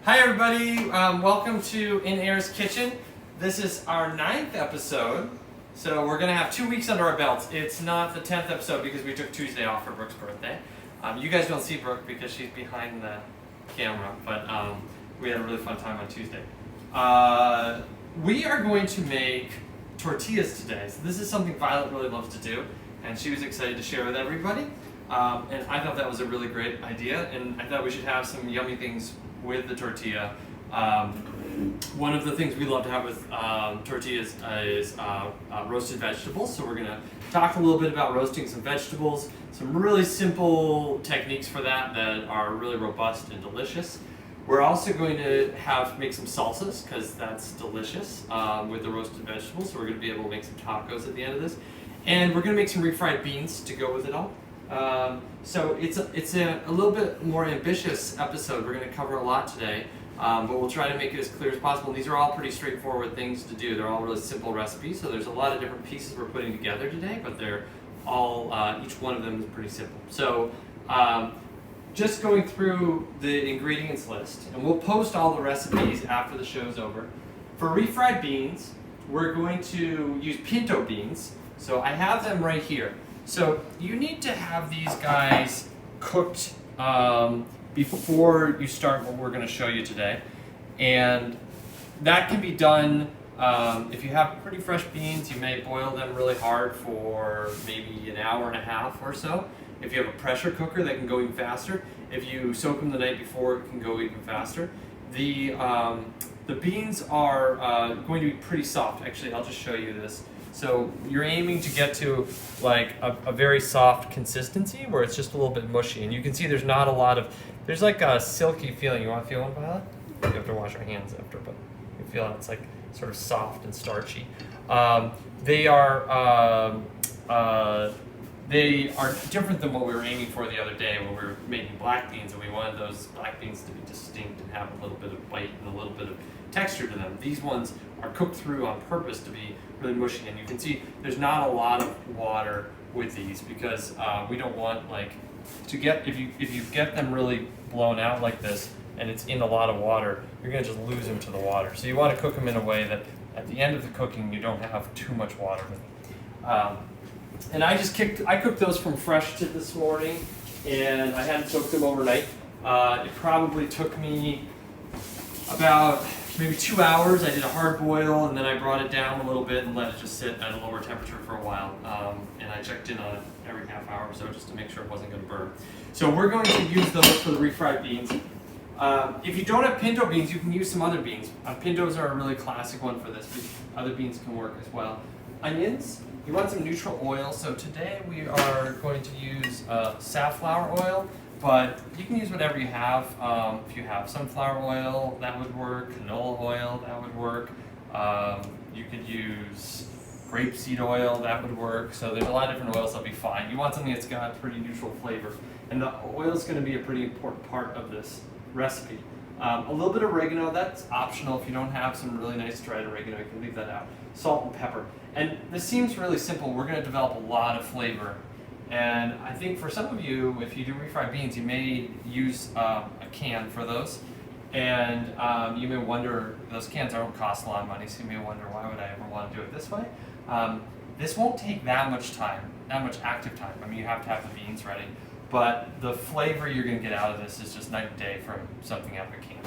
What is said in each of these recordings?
Hi everybody, welcome to In Air's Kitchen. This is our 9th episode, so we're going to have 2 weeks under our belts. It's not the 10th episode because we took Tuesday off for Brooke's birthday. You guys don't see Brooke because she's behind the camera, but we had a really fun time on Tuesday. We are going to make tortillas today. So this is something Violet really loves to do, and she was excited to share with everybody. And I thought that was a really great idea, and I thought we should have some yummy things with the tortilla. One of the things we love to have with tortillas is roasted vegetables. So we're going to talk a little bit about roasting some vegetables, some really simple techniques for that are really robust and delicious. We're also going to make some salsas because that's delicious with the roasted vegetables. So we're going to be able to make some tacos at the end of this. And we're going to make some refried beans to go with it all. So it's a little bit more ambitious episode. We're going to cover a lot today, but we'll try to make it as clear as possible. And these are all pretty straightforward things to do. They're all really simple recipes, so there's a lot of different pieces we're putting together today, but they're all, each one of them is pretty simple. So just going through the ingredients list, and we'll post all the recipes after the show's over. For refried beans, we're going to use pinto beans. So I have them right here. So you need to have these guys cooked before you start what we're going to show you today. And that can be done, if you have pretty fresh beans, you may boil them really hard for maybe an hour and a half or so. If you have a pressure cooker, that can go even faster. If you soak them the night before, it can go even faster. The beans are going to be pretty soft. Actually, I'll just show you this. So you're aiming to get to like a very soft consistency where it's just a little bit mushy. And you can see there's not a lot of, there's like a silky feeling. You want to feel one, Violet? You have to wash your hands after, but you feel it's like sort of soft and starchy. They are different than what we were aiming for the other day when we were making black beans, and we wanted those black beans to be distinct and have a little bit of bite and a little bit of texture to them. These ones are cooked through on purpose to be really mushy, and you can see there's not a lot of water with these because we don't want to get, if you get them really blown out like this and it's in a lot of water, you're going to just lose them to the water. So you want to cook them in a way that at the end of the cooking you don't have too much water with them. And I cooked those from fresh to this morning, and I hadn't soaked them overnight. It probably took me about maybe 2 hours. I did a hard boil, and then I brought it down a little bit and let it just sit at a lower temperature for a while. And I checked in on it every half hour or so just to make sure it wasn't going to burn. So we're going to use those for the refried beans. If you don't have pinto beans, you can use some other beans. Pintos are a really classic one for this, but other beans can work as well. Onions. You want some neutral oil, so today we are going to use safflower oil, but you can use whatever you have. If you have sunflower oil, that would work. Canola oil, that would work. You could use grapeseed oil, that would work. So there's a lot of different oils that'll be fine. You want something that's got a pretty neutral flavor. And the oil is going to be a pretty important part of this recipe. A little bit of oregano, that's optional. If you don't have some really nice dried oregano, you can leave that out. Salt and pepper. And this seems really simple. We're going to develop a lot of flavor. And I think for some of you, if you do refried beans, you may use a can for those. And you may wonder, those cans don't cost a lot of money, so you may wonder, why would I ever want to do it this way? This won't take that much time, that much active time. I mean, you have to have the beans ready. But the flavor you're going to get out of this is just night and day from something out of a can.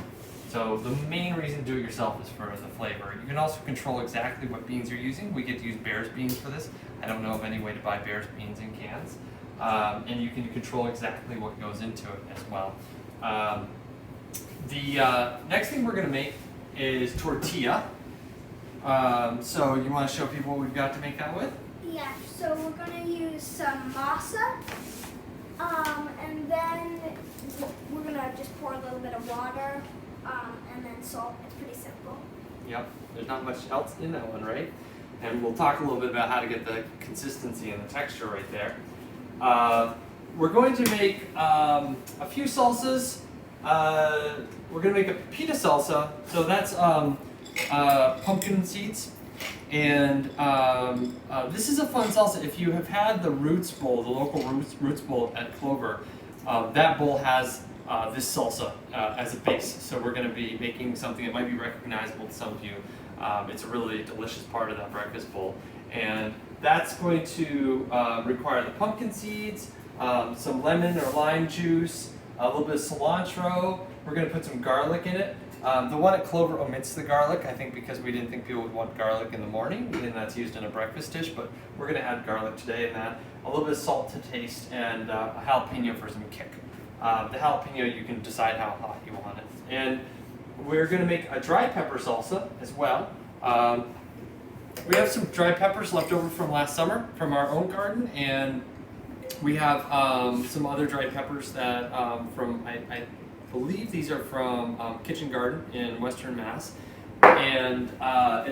So the main reason to do it yourself is for the flavor. You can also control exactly what beans you're using. We get to use Bear's beans for this. I don't know of any way to buy Bear's beans in cans. And you can control exactly what goes into it as well. The next thing we're going to make is tortilla. So you want to show people what we've got to make that with? Yeah, so we're going to use some masa. And then we're going to just pour a little bit of water and then salt. It's pretty simple. Yep, there's not much else in that one, right? And we'll talk a little bit about how to get the consistency and the texture right there. We're going to make a few salsas. We're going to make a Pita Salsa. So that's pumpkin seeds. And this is a fun salsa. If you have had the Roots Bowl, the local Roots Bowl at Clover, that bowl has this salsa as a base. So we're going to be making something that might be recognizable to some of you. It's a really delicious part of that breakfast bowl. And that's going to require the pumpkin seeds, some lemon or lime juice, a little bit of cilantro. We're going to put some garlic in it. The one at Clover omits the garlic, I think because we didn't think people would want garlic in the morning, and that's used in a breakfast dish, but we're going to add garlic today in that. A little bit of salt to taste, and a jalapeno for some kick. The jalapeno, you can decide how hot you want it. And we're going to make a dry pepper salsa as well. We have some dry peppers left over from last summer from our own garden, and we have some other dried peppers that from, I believe these are from Kitchen Garden in Western Mass. And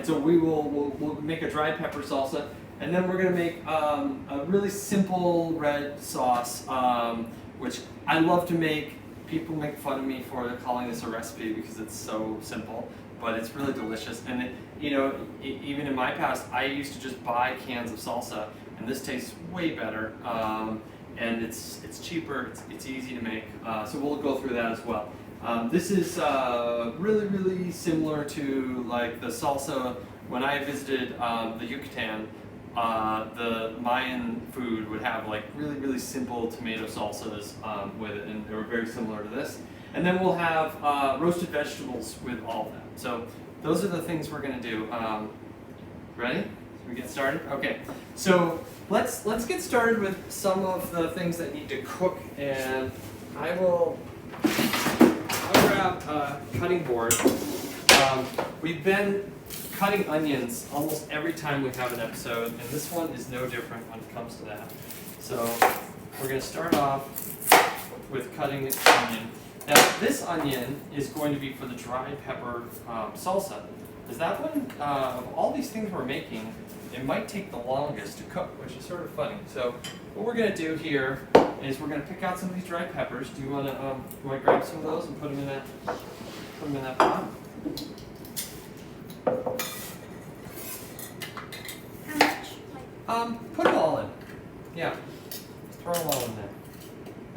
so we'll make a dry pepper salsa, and then we're going to make a really simple red sauce, which I love to make. People make fun of me for calling this a recipe because it's so simple, but it's really delicious. And even in my past, I used to just buy cans of salsa, and this tastes way better. And it's cheaper. It's easy to make. So we'll go through that as well. This is really similar to like the salsa when I visited the Yucatan. The Mayan food would have like really simple tomato salsas with it, and they were very similar to this. And then we'll have roasted vegetables with all of that. So those are the things we're going to do. Ready? Should we get started? Okay. So let's get started with some of the things that need to cook, and I'll grab a cutting board. We've been cutting onions almost every time we have an episode, and this one is no different when it comes to that. So we're going to start off with cutting the onion. Now this onion is going to be for the dry pepper salsa. Is that one, of all these things we're making, it might take the longest to cook, which is sort of funny. So what we're going to do here is we're going to pick out some of these dried peppers. Do you want to grab some of those and put them in that pot? How much? Put them all in. Yeah, throw them all in there.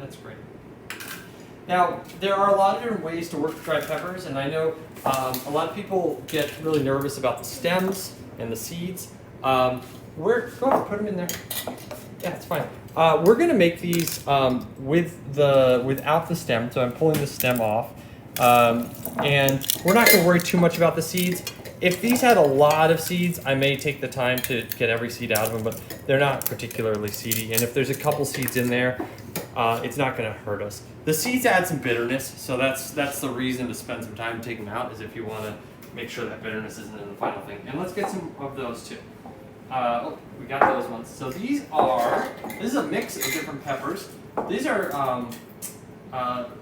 That's great. Now, there are a lot of different ways to work with dried peppers, and I know a lot of people get really nervous about the stems and the seeds. Go ahead, put them in there. Yeah, it's fine. We're going to make these without the stem, so I'm pulling the stem off. And we're not going to worry too much about the seeds. If these had a lot of seeds, I may take the time to get every seed out of them, but they're not particularly seedy. And if there's a couple seeds in there, it's not going to hurt us. The seeds add some bitterness, so that's the reason to spend some time taking them out, is if you want to make sure that bitterness isn't in the final thing. And let's get some of those too. We got those ones. So this is a mix of different peppers. These are,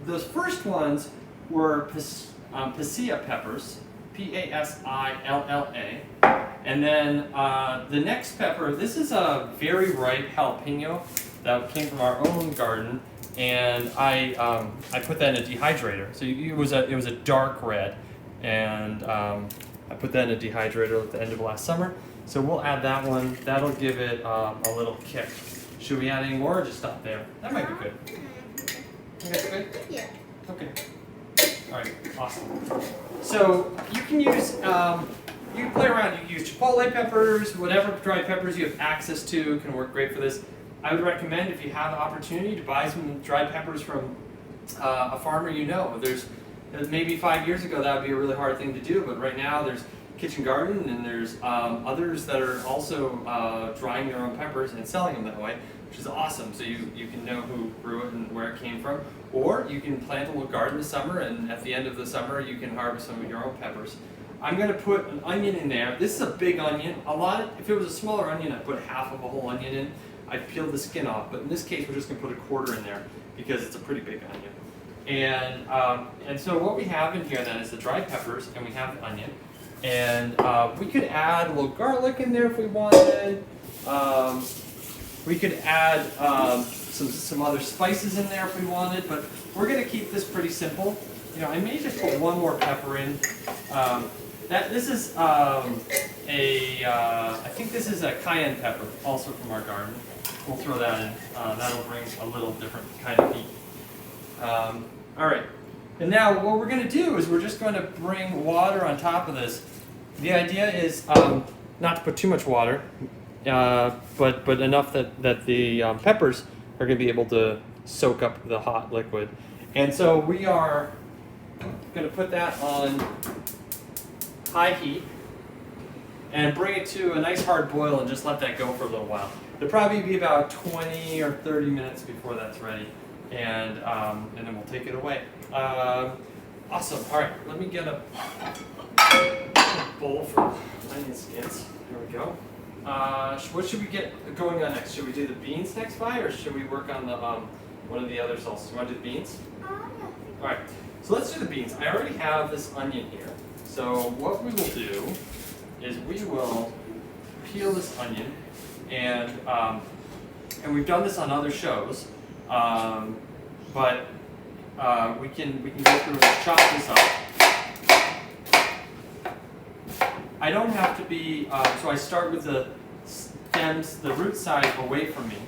those first ones were Pasilla peppers, P-A-S-I-L-L-A. And then the next pepper, this is a very ripe jalapeno that came from our own garden, and I put that in a dehydrator. So it was a dark red, and I put that in a dehydrator at the end of last summer. So we'll add that one. That'll give it a little kick. Should we add any more or just stop there? That might be good. Okay, good? Yeah. Okay. All right, awesome. So you can use, you can play around. You can use chipotle peppers, whatever dried peppers you have access to can work great for this. I would recommend, if you have the opportunity, to buy some dried peppers from a farmer you know. There's maybe 5 years ago that would be a really hard thing to do, but right now there's Kitchen Garden, and there's others that are also drying their own peppers and selling them that way, which is awesome. So you can know who grew it and where it came from. Or you can plant a little garden this summer, and at the end of the summer you can harvest some of your own peppers. I'm going to put an onion in there. This is a big onion. If it was a smaller onion, I'd put half of a whole onion in. I'd peel the skin off, but in this case we're just going to put a quarter in there because it's a pretty big onion. And so what we have in here then is the dried peppers, and we have the onion. And we could add a little garlic in there if we wanted. We could add some other spices in there if we wanted, but we're going to keep this pretty simple. I may just put one more pepper in. This is I think this is a cayenne pepper, also from our garden. We'll throw that in. That'll bring a little different kind of heat. All right. And now what we're going to do is we're just going to bring water on top of this. The idea is not to put too much water, but enough that the peppers are going to be able to soak up the hot liquid. And so we are going to put that on high heat and bring it to a nice hard boil and just let that go for a little while. It'll probably be about 20 or 30 minutes before that's ready, and then we'll take it away. Awesome. All right, let me get a bowl for onion skins. There we go. What should we get going on next? Should we do the beans next, Vi, or should we work on the one of the other sauces? You want to do the beans? Yeah. All right. So let's do the beans. I already have this onion here. So what we will do is we will peel this onion, and we've done this on other shows, but we can go through and chop this up. I don't have to be, so I start with the stems, the root side away from me,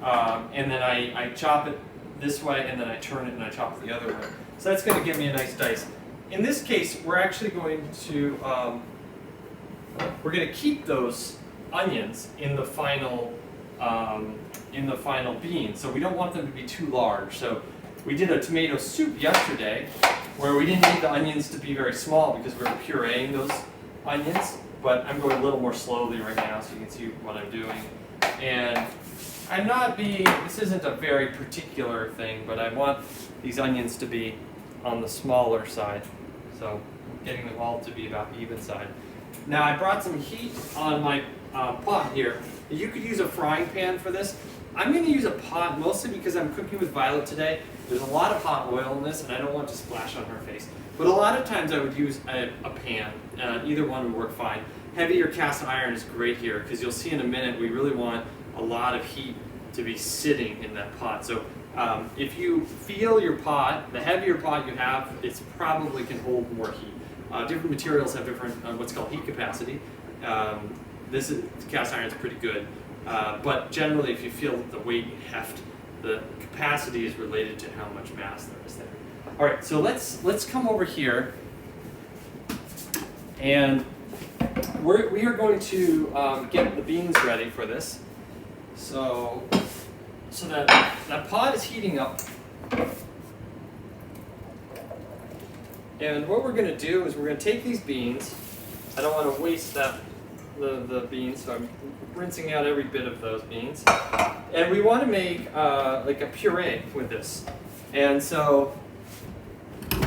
and then I chop it this way, and then I turn it and I chop it the other way. So that's going to give me a nice dice. In this case, we're actually going to keep those onions in the final bean. So we don't want them to be too large. So we did a tomato soup yesterday where we didn't need the onions to be very small because we were pureeing those onions. But I'm going a little more slowly right now so you can see what I'm doing. And this isn't a very particular thing, but I want these onions to be on the smaller side. So I'm getting them all to be about even side. Now I brought some heat on my pot here. You could use a frying pan for this. I'm going to use a pot mostly because I'm cooking with Violet today. There's a lot of hot oil in this and I don't want to splash on her face. But a lot of times I would use a pan. Either one would work fine. Heavy or cast iron is great here because you'll see in a minute we really want a lot of heat to be sitting in that pot. So if you feel your pot, the heavier pot you have, it probably can hold more heat. Different materials have different what's called heat capacity. Cast iron is pretty good, but generally if you feel the weight and heft, the capacity is related to how much mass there is there. All right, so let's come over here, and we are going to get the beans ready for this. So that pot is heating up. And what we're going to do is we're going to take these beans. I don't want to waste the beans, so I'm rinsing out every bit of those beans. And we want to make like a puree with this. And so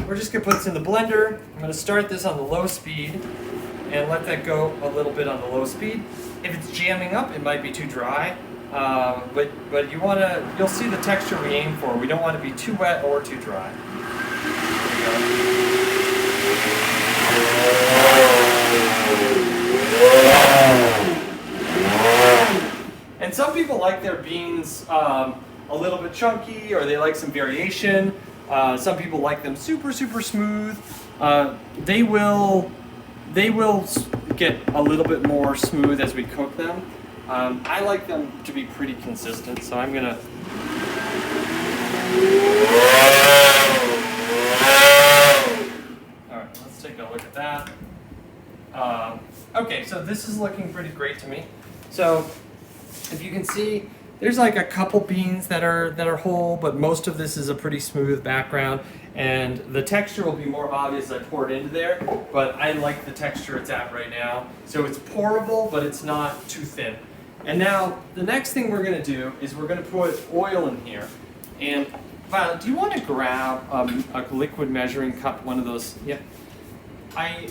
we're just going to put this in the blender. I'm going to start this on the low speed and let that go a little bit on the low speed. If it's jamming up, it might be too dry. But you'll see the texture we aim for. We don't want to be too wet or too dry. There we go. And some people like their beans a little bit chunky, or they like some variation. Some people like them super smooth. They will get a little bit more smooth as we cook them. I like them to be pretty consistent, so I'm gonna. All right, let's take a look at that. Okay, so this is looking pretty great to me. So if you can see, there's like a couple beans that are whole, but most of this is a pretty smooth background, and the texture will be more obvious as I pour it into there, but I like the texture it's at right now. So it's pourable, but it's not too thin. And now the next thing we're going to do is we're going to put oil in here. And Violet, do you want to grab a liquid measuring cup, one of those? Yeah. I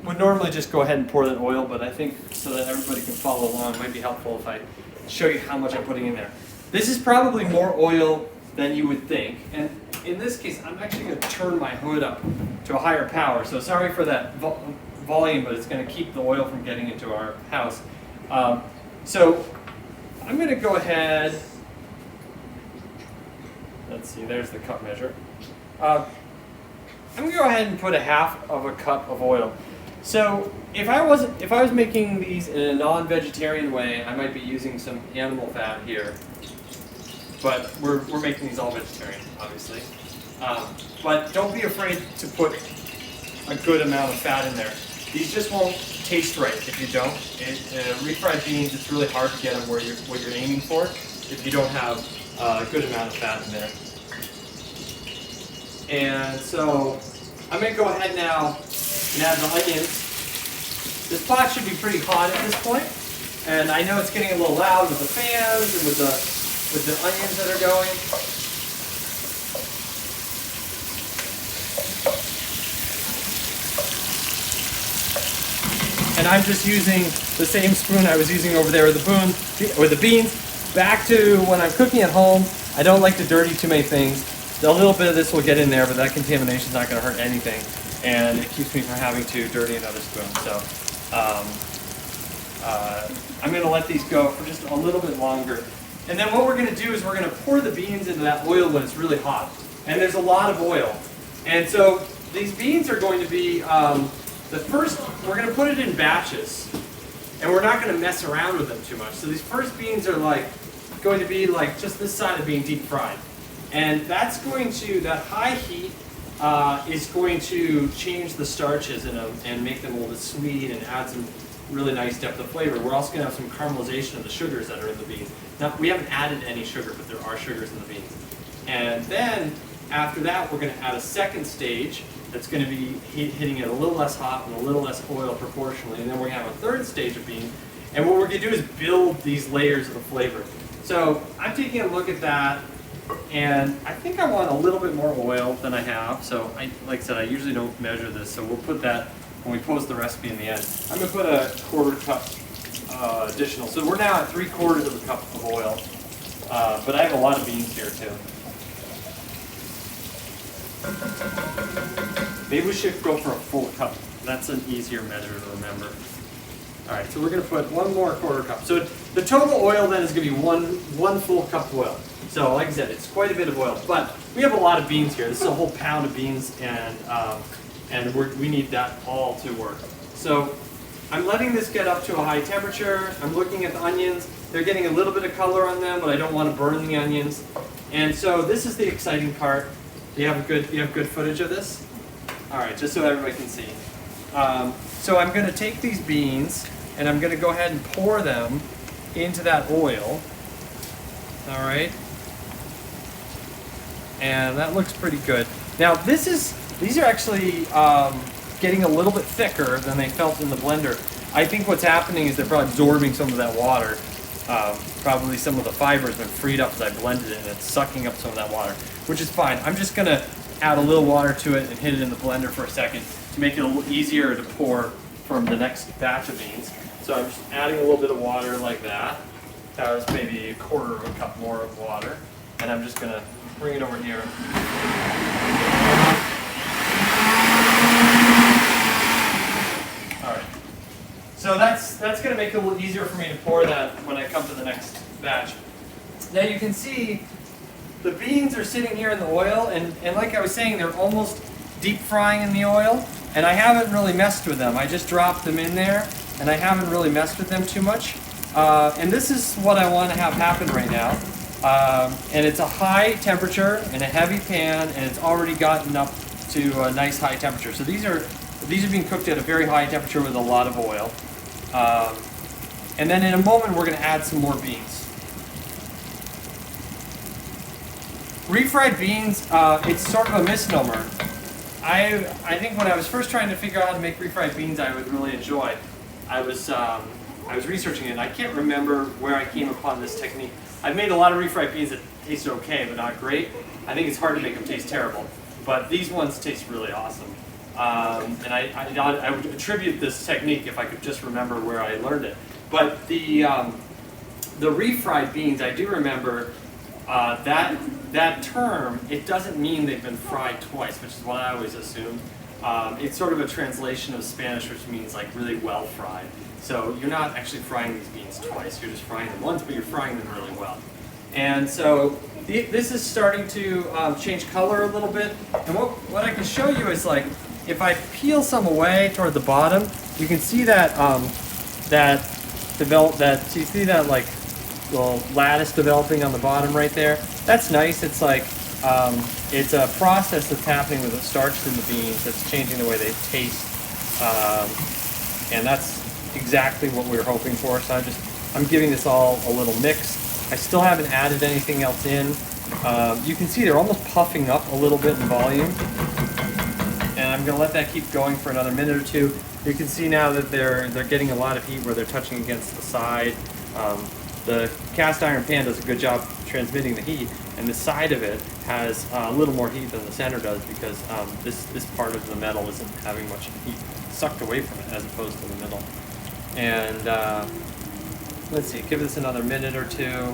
would normally just go ahead and pour that oil, but I think so that everybody can follow along, it might be helpful if I show you how much I'm putting in there. This is probably more oil than you would think. And in this case, I'm actually going to turn my hood up to a higher power. So sorry for that volume, but it's going to keep the oil from getting into our house. So I'm going to go ahead, let's see, there's the cup measure. I'm going to go ahead and put a half of a cup of oil. So if I was making these in a non-vegetarian way, I might be using some animal fat here. But we're making these all vegetarian, obviously. But don't be afraid to put a good amount of fat in there. These just won't taste right if you don't. Refried beans, it's really hard to get them where what you're aiming for if you don't have a good amount of fat in there. And so I'm going to go ahead now and add the onions. This pot should be pretty hot at this point, and I know it's getting a little loud with the fans and with the onions that are going. And I'm just using the same spoon I was using over there with the beans. Back to when I'm cooking at home, I don't like to dirty too many things. A little bit of this will get in there, but that contamination is not going to hurt anything, and it keeps me from having to dirty another spoon. So I'm going to let these go for just a little bit longer. And then what we're going to do is we're going to pour the beans into that oil when it's really hot. And there's a lot of oil. And so these beans are going to be, we're going to put it in batches. And we're not going to mess around with them too much. So these first beans are going to be like just this side of being deep fried. And that's going to, that high heat is going to change the starches in them and make them a little bit sweet and add some really nice depth of flavor. We're also going to have some caramelization of the sugars that are in the beans. Now, we haven't added any sugar, but there are sugars in the beans. And then, after that, we're going to add a second stage that's going to be hitting it a little less hot and a little less oil proportionally. And then we're going to have a third stage of bean. And what we're going to do is build these layers of the flavor. So, I'm taking a look at that. And I think I want a little bit more oil than I have. So, like I said, I usually don't measure this. So, we'll put that when we post the recipe in the end. I'm going to put a 1/4 cup additional. So, we're now at 3/4 of a cup of oil. But I have a lot of beans here, too. Maybe we should go for a full cup. That's an easier measure to remember. All right, so we're going to put one more 1/4 cup. So, the total oil then is going to be one full cup of oil. So, like I said, it's quite a bit of oil, but we have a lot of beans here. This is a whole pound of beans, and we need that all to work. So, I'm letting this get up to a high temperature. I'm looking at the onions. They're getting a little bit of color on them, but I don't want to burn the onions. And so, this is the exciting part. Do you have good footage of this? All right, just so everybody can see. So, I'm going to take these beans, and I'm going to go ahead and pour them into that oil. All right. And that looks pretty good. Now these are actually getting a little bit thicker than they felt in the blender. I think what's happening is they're probably absorbing some of that water. Probably some of the fiber has been freed up as I blended it, and it's sucking up some of that water, which is fine. I'm just gonna add a little water to it and hit it in the blender for a second to make it a little easier to pour from the next batch of beans. So I'm just adding a little bit of water like that. That was maybe 1/4 of a cup more of water, and I'm just gonna bring it over here. All right. So that's going to make it a little easier for me to pour that when I come to the next batch. Now you can see the beans are sitting here in the oil, and like I was saying, they're almost deep frying in the oil, and I haven't really messed with them. I just dropped them in there, and I haven't really messed with them too much. And this is what I want to have happen right now. And it's a high temperature in a heavy pan, and it's already gotten up to a nice high temperature. So these are being cooked at a very high temperature with a lot of oil. And then in a moment we're going to add some more beans. Refried beans, it's sort of a misnomer. I think when I was first trying to figure out how to make refried beans I would really enjoy, I was researching it, and I can't remember where I came upon this technique. I've made a lot of refried beans that tasted okay, but not great. I think it's hard to make them taste terrible. But these ones taste really awesome. And I would attribute this technique if I could just remember where I learned it. But the refried beans, I do remember that term, it doesn't mean they've been fried twice, which is what I always assumed. It's sort of a translation of Spanish, which means like really well fried. So you're not actually frying these beans twice, you're just frying them once, but you're frying them really well. And so this is starting to change color a little bit. And what I can show you is like, if I peel some away toward the bottom, you can see that so you see that like little lattice developing on the bottom right there. That's nice. It's like It's a process that's happening with the starch in the beans that's changing the way they taste, and that's exactly what we were hoping for. So I'm giving this all a little mix. I still haven't added anything else in. You can see they're almost puffing up a little bit in volume, and I'm going to let that keep going for another minute or two. You can see now that they're getting a lot of heat where they're touching against the side. The cast iron pan does a good job transmitting the heat, and the side of it has a little more heat than the center does because this part of the metal isn't having much heat sucked away from it as opposed to the middle. And let's see, give this another minute or two.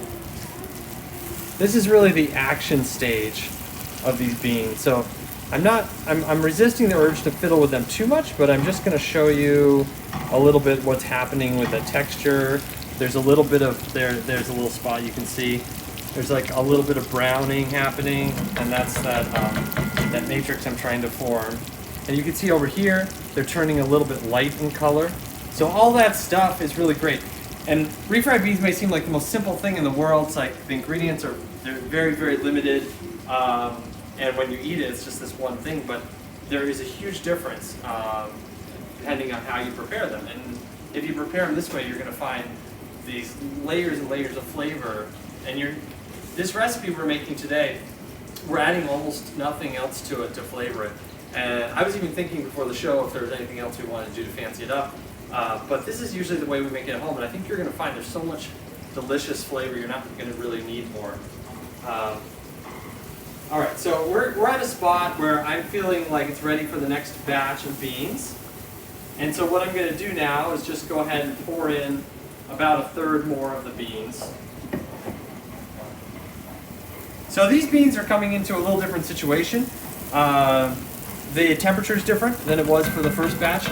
This is really the action stage of these beans. So I'm resisting the urge to fiddle with them too much, but I'm just going to show you a little bit what's happening with the texture. There's a little bit of, there's a little spot you can see. There's like a little bit of browning happening, and that's that matrix I'm trying to form. And you can see over here, they're turning a little bit light in color. So all that stuff is really great. And refried beans may seem like the most simple thing in the world. It's like the ingredients they're very, very limited. And when you eat it, it's just this one thing. But there is a huge difference depending on how you prepare them. And if you prepare them this way, you're going to find these layers and layers of flavor. And this recipe we're making today, we're adding almost nothing else to it to flavor it. And I was even thinking before the show if there was anything else we wanted to do to fancy it up. But this is usually the way we make it at home, and I think you're going to find there's so much delicious flavor, you're not going to really need more. All right, so we're at a spot where I'm feeling like it's ready for the next batch of beans. And so what I'm going to do now is just go ahead and pour in about a third more of the beans. So these beans are coming into a little different situation. The temperature is different than it was for the first batch,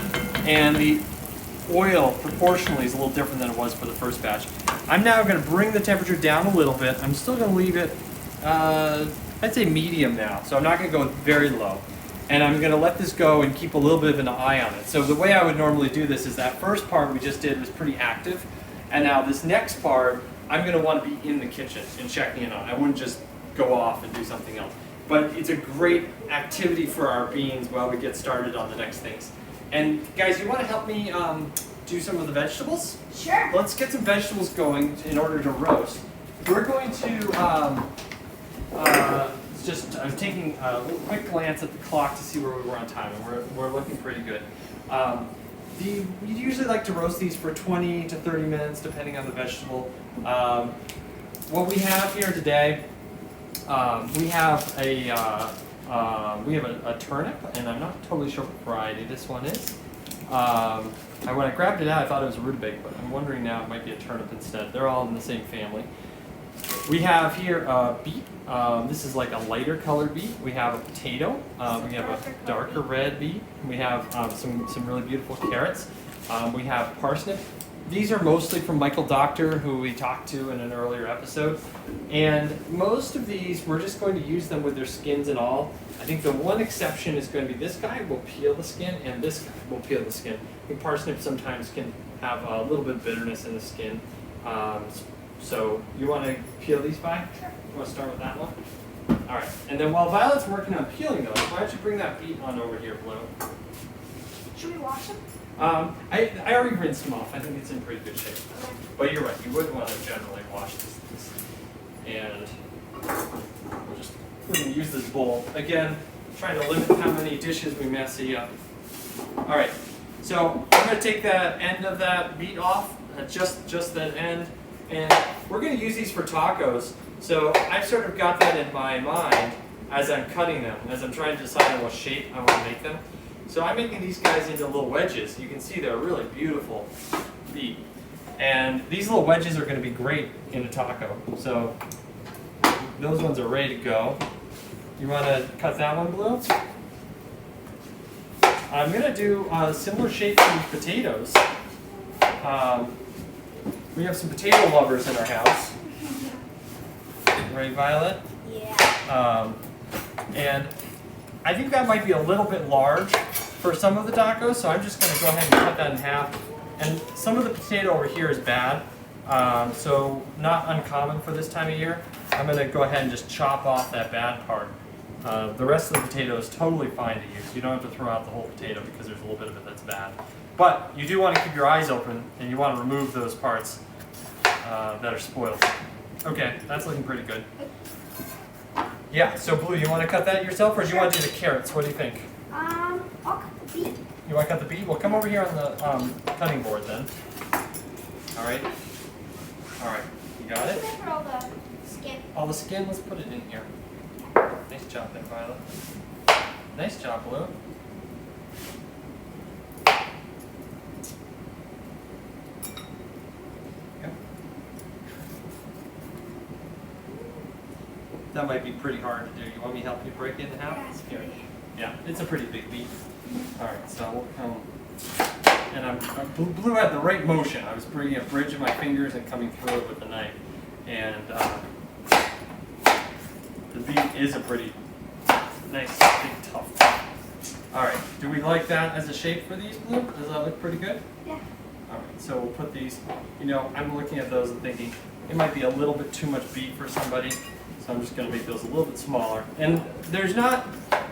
and the oil proportionally is a little different than it was for the first batch. I'm now going to bring the temperature down a little bit. I'm still going to leave it, I'd say medium now, so I'm not going to go very low. And I'm going to let this go and keep a little bit of an eye on it. So the way I would normally do this is that first part we just did was pretty active, and now this next part I'm going to want to be in the kitchen and checking in on. I wouldn't just go off and do something else. But it's a great activity for our beans while we get started on the next things. And guys, you want to help me do some of the vegetables? Sure. Let's get some vegetables going in order to roast. We're going to I was taking a quick glance at the clock to see where we were on time, and we're looking pretty good. We usually like to roast these for 20 to 30 minutes, depending on the vegetable. What we have here today, we have a turnip, and I'm not totally sure what variety this one is. When I grabbed it out, I thought it was a rutabaga, but I'm wondering now it might be a turnip instead. They're all in the same family. We have here a beet. This is like a lighter colored beet. We have a potato. We have a darker red beet. We have some really beautiful carrots. We have parsnip. These are mostly from Michael Doctor, who we talked to in an earlier episode. And most of these, we're just going to use them with their skins and all. I think the one exception is going to be this guy will peel the skin, and this guy will peel the skin. I think parsnip sometimes can have a little bit of bitterness in the skin. So you want to peel these by? Sure. You want to start with that one? All right. And then while Violet's working on peeling those, why don't you bring that beet on over here, Blue? Should we wash them? I already rinsed them off. I think it's in pretty good shape. Okay. But you're right. You would want to generally wash this. And we're going to use this bowl. Again, trying to limit how many dishes we messy up. All right. So I'm going to take that end of that beet off, just that end. And we're going to use these for tacos. So I've sort of got that in my mind as I'm cutting them, as I'm trying to decide on what shape I want to make them. So I'm making these guys into little wedges. You can see they're really beautiful beet. And these little wedges are going to be great in a taco. So those ones are ready to go. You want to cut that one, Blue? I'm going to do a similar shape for these potatoes. We have some potato lovers in our house. Right, Violet? Yeah. And I think that might be a little bit large for some of the tacos, so I'm just going to go ahead and cut that in half. And some of the potato over here is bad, so not uncommon for this time of year. I'm going to go ahead and just chop off that bad part. The rest of the potato is totally fine to use. You don't have to throw out the whole potato because there's a little bit of it that's bad. But you do want to keep your eyes open and you want to remove those parts that are spoiled. Okay, that's looking pretty good. Yeah, so Blue, you want to cut that yourself or do you want to do the carrots? What do you think? I'll cut the beet. You want to cut the beet? Well, come over here on the cutting board then. All right. All right. You got it? Put all the skin. All the skin, let's put it in here. Nice job there, Violet. Nice job, Blue. Yeah. That might be pretty hard to do. You want me to help you break it in half? Yeah, it's Here. pretty. Yeah, it's a pretty big beet. All right, so we'll come. And Blue had the right motion. I was bringing a bridge of my fingers and coming through it with the knife. And the beet is a pretty nice, big, tough. All right, do we like that as a shape for these, Blue? Does that look pretty good? Yeah. All right, so we'll put these, you know, I'm looking at those and thinking it might be a little bit too much beet for somebody. So I'm just going to make those a little bit smaller. And there's not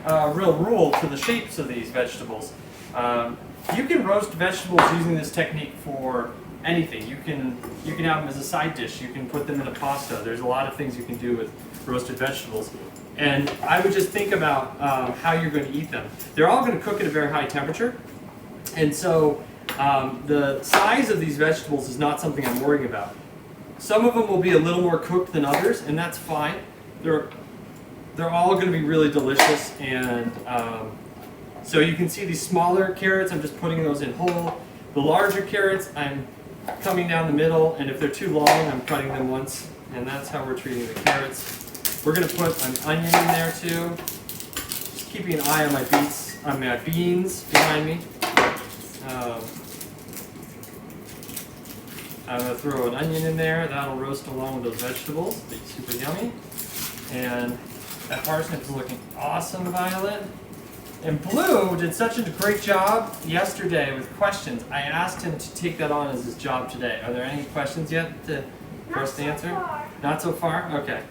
a real rule to the shapes of these vegetables. You can roast vegetables using this technique for anything. You can have them as a side dish. You can put them in a pasta. There's a lot of things you can do with roasted vegetables. And I would just think about how you're going to eat them. They're all going to cook at a very high temperature. And so the size of these vegetables is not something I'm worrying about. Some of them will be a little more cooked than others, and that's fine. They're all going to be really delicious. And so you can see these smaller carrots, I'm just putting those in whole. The larger carrots, I'm coming down the middle, and if they're too long, I'm cutting them once. And that's how we're treating the carrots. We're going to put an onion in there too. Just keeping an eye on my beans behind me. I'm going to throw an onion in there. That'll roast along with those vegetables. Be super yummy. And that parsnip is looking awesome, Violet. And Blue did such a great job yesterday with questions. I asked him to take that on as his job today. Are there any questions yet for us to answer? Far. Not so far? Okay.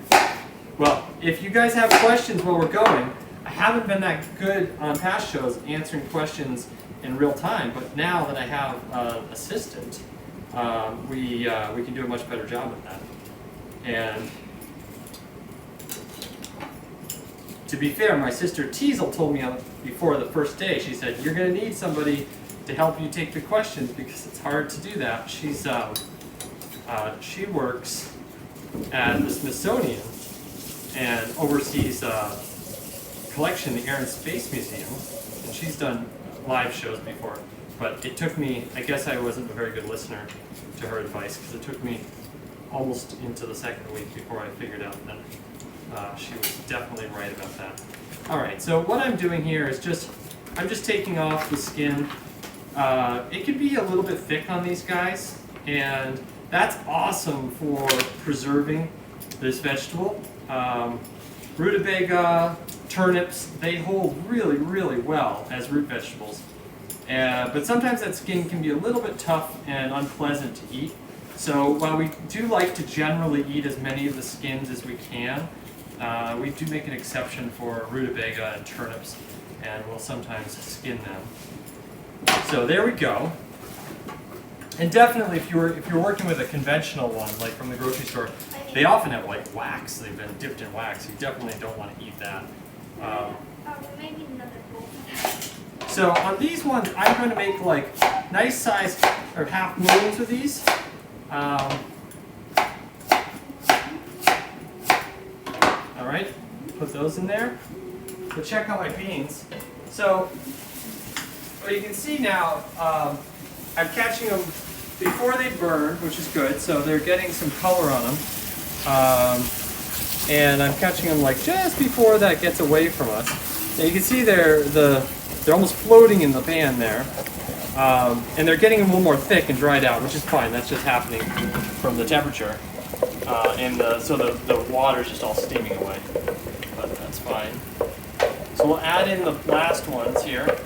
Well, if you guys have questions while we're going, I haven't been that good on past shows answering questions in real time, but now that I have an assistant, we can do a much better job of that. And to be fair, my sister Teasel told me before the first day, she said, you're going to need somebody to help you take the questions because it's hard to do that. She works at the Smithsonian and oversees a collection, the Air and Space Museum, and she's done live shows before. But it took me, I guess I wasn't a very good listener to her advice because it took me almost into the second week before I figured out that she was definitely right about that. All right, so what I'm doing here is I'm just taking off the skin. It can be a little bit thick on these guys, and that's awesome for preserving this vegetable. Rutabaga, turnips, they hold really, really well as root vegetables. But sometimes that skin can be a little bit tough and unpleasant to eat. So while we do like to generally eat as many of the skins as we can, we do make an exception for rutabaga and turnips, and we'll sometimes skin them. So there we go. And definitely, if you're working with a conventional one, like from the grocery store, they often have like wax. They've been dipped in wax. You definitely don't want to eat that. Maybe another bowl. So on these ones, I'm going to make like nice size or half moons with these. All right, put those in there. But check out my beans. So what you can see now, I'm catching them before they burn, which is good. So they're getting some color on them. And I'm catching them like just before that gets away from us. Now you can see they're almost floating in the pan there. And they're getting a little more thick and dried out, which is fine. That's just happening from the temperature. So the water's just all steaming away. But that's fine. So we'll add in the last ones here.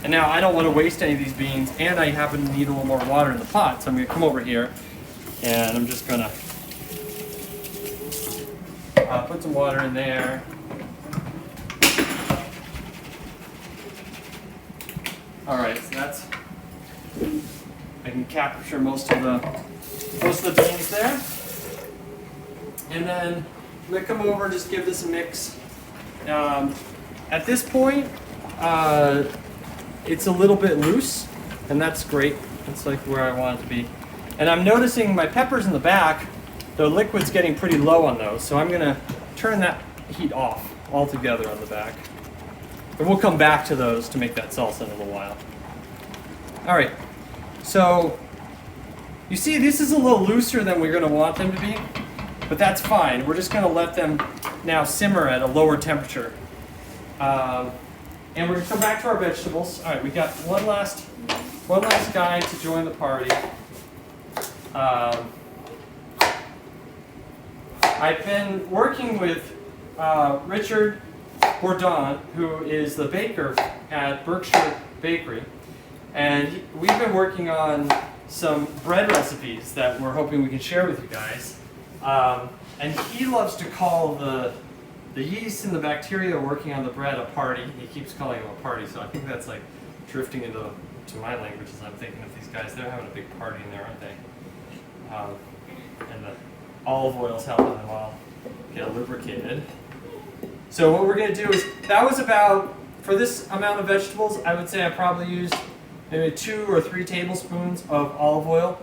And now I don't want to waste any of these beans, and I happen to need a little more water in the pot. So I'm going to come over here, and I'm just going to Put some water in there. All right, so that's, I can capture most of the beans there. And then I'm gonna come over and just give this a mix. At this point, it's a little bit loose, and that's great. That's like where I want it to be. And I'm noticing my peppers in the back, the liquid's getting pretty low on those, so I'm gonna turn that heat off altogether on the back. And we'll come back to those to make that salsa in a little while. All right, so you see this is a little looser than we're gonna want them to be, but that's fine. We're just gonna let them now simmer at a lower temperature. And we're gonna come back to our vegetables. All right, we got one last guy to join the party. I've been working with Richard Bourdon, who is the baker at Berkshire Bakery, and we've been working on some bread recipes that we're hoping we can share with you guys. And he loves to call the yeast and the bacteria working on the bread a party. He keeps calling them a party, so I think that's like drifting into my language as I'm thinking of these guys. They're having a big party in there, aren't they? And the olive oil's helping them all get lubricated. So what we're going to do is, that was about, for this amount of vegetables, I would say I probably used maybe 2 or 3 tablespoons of olive oil.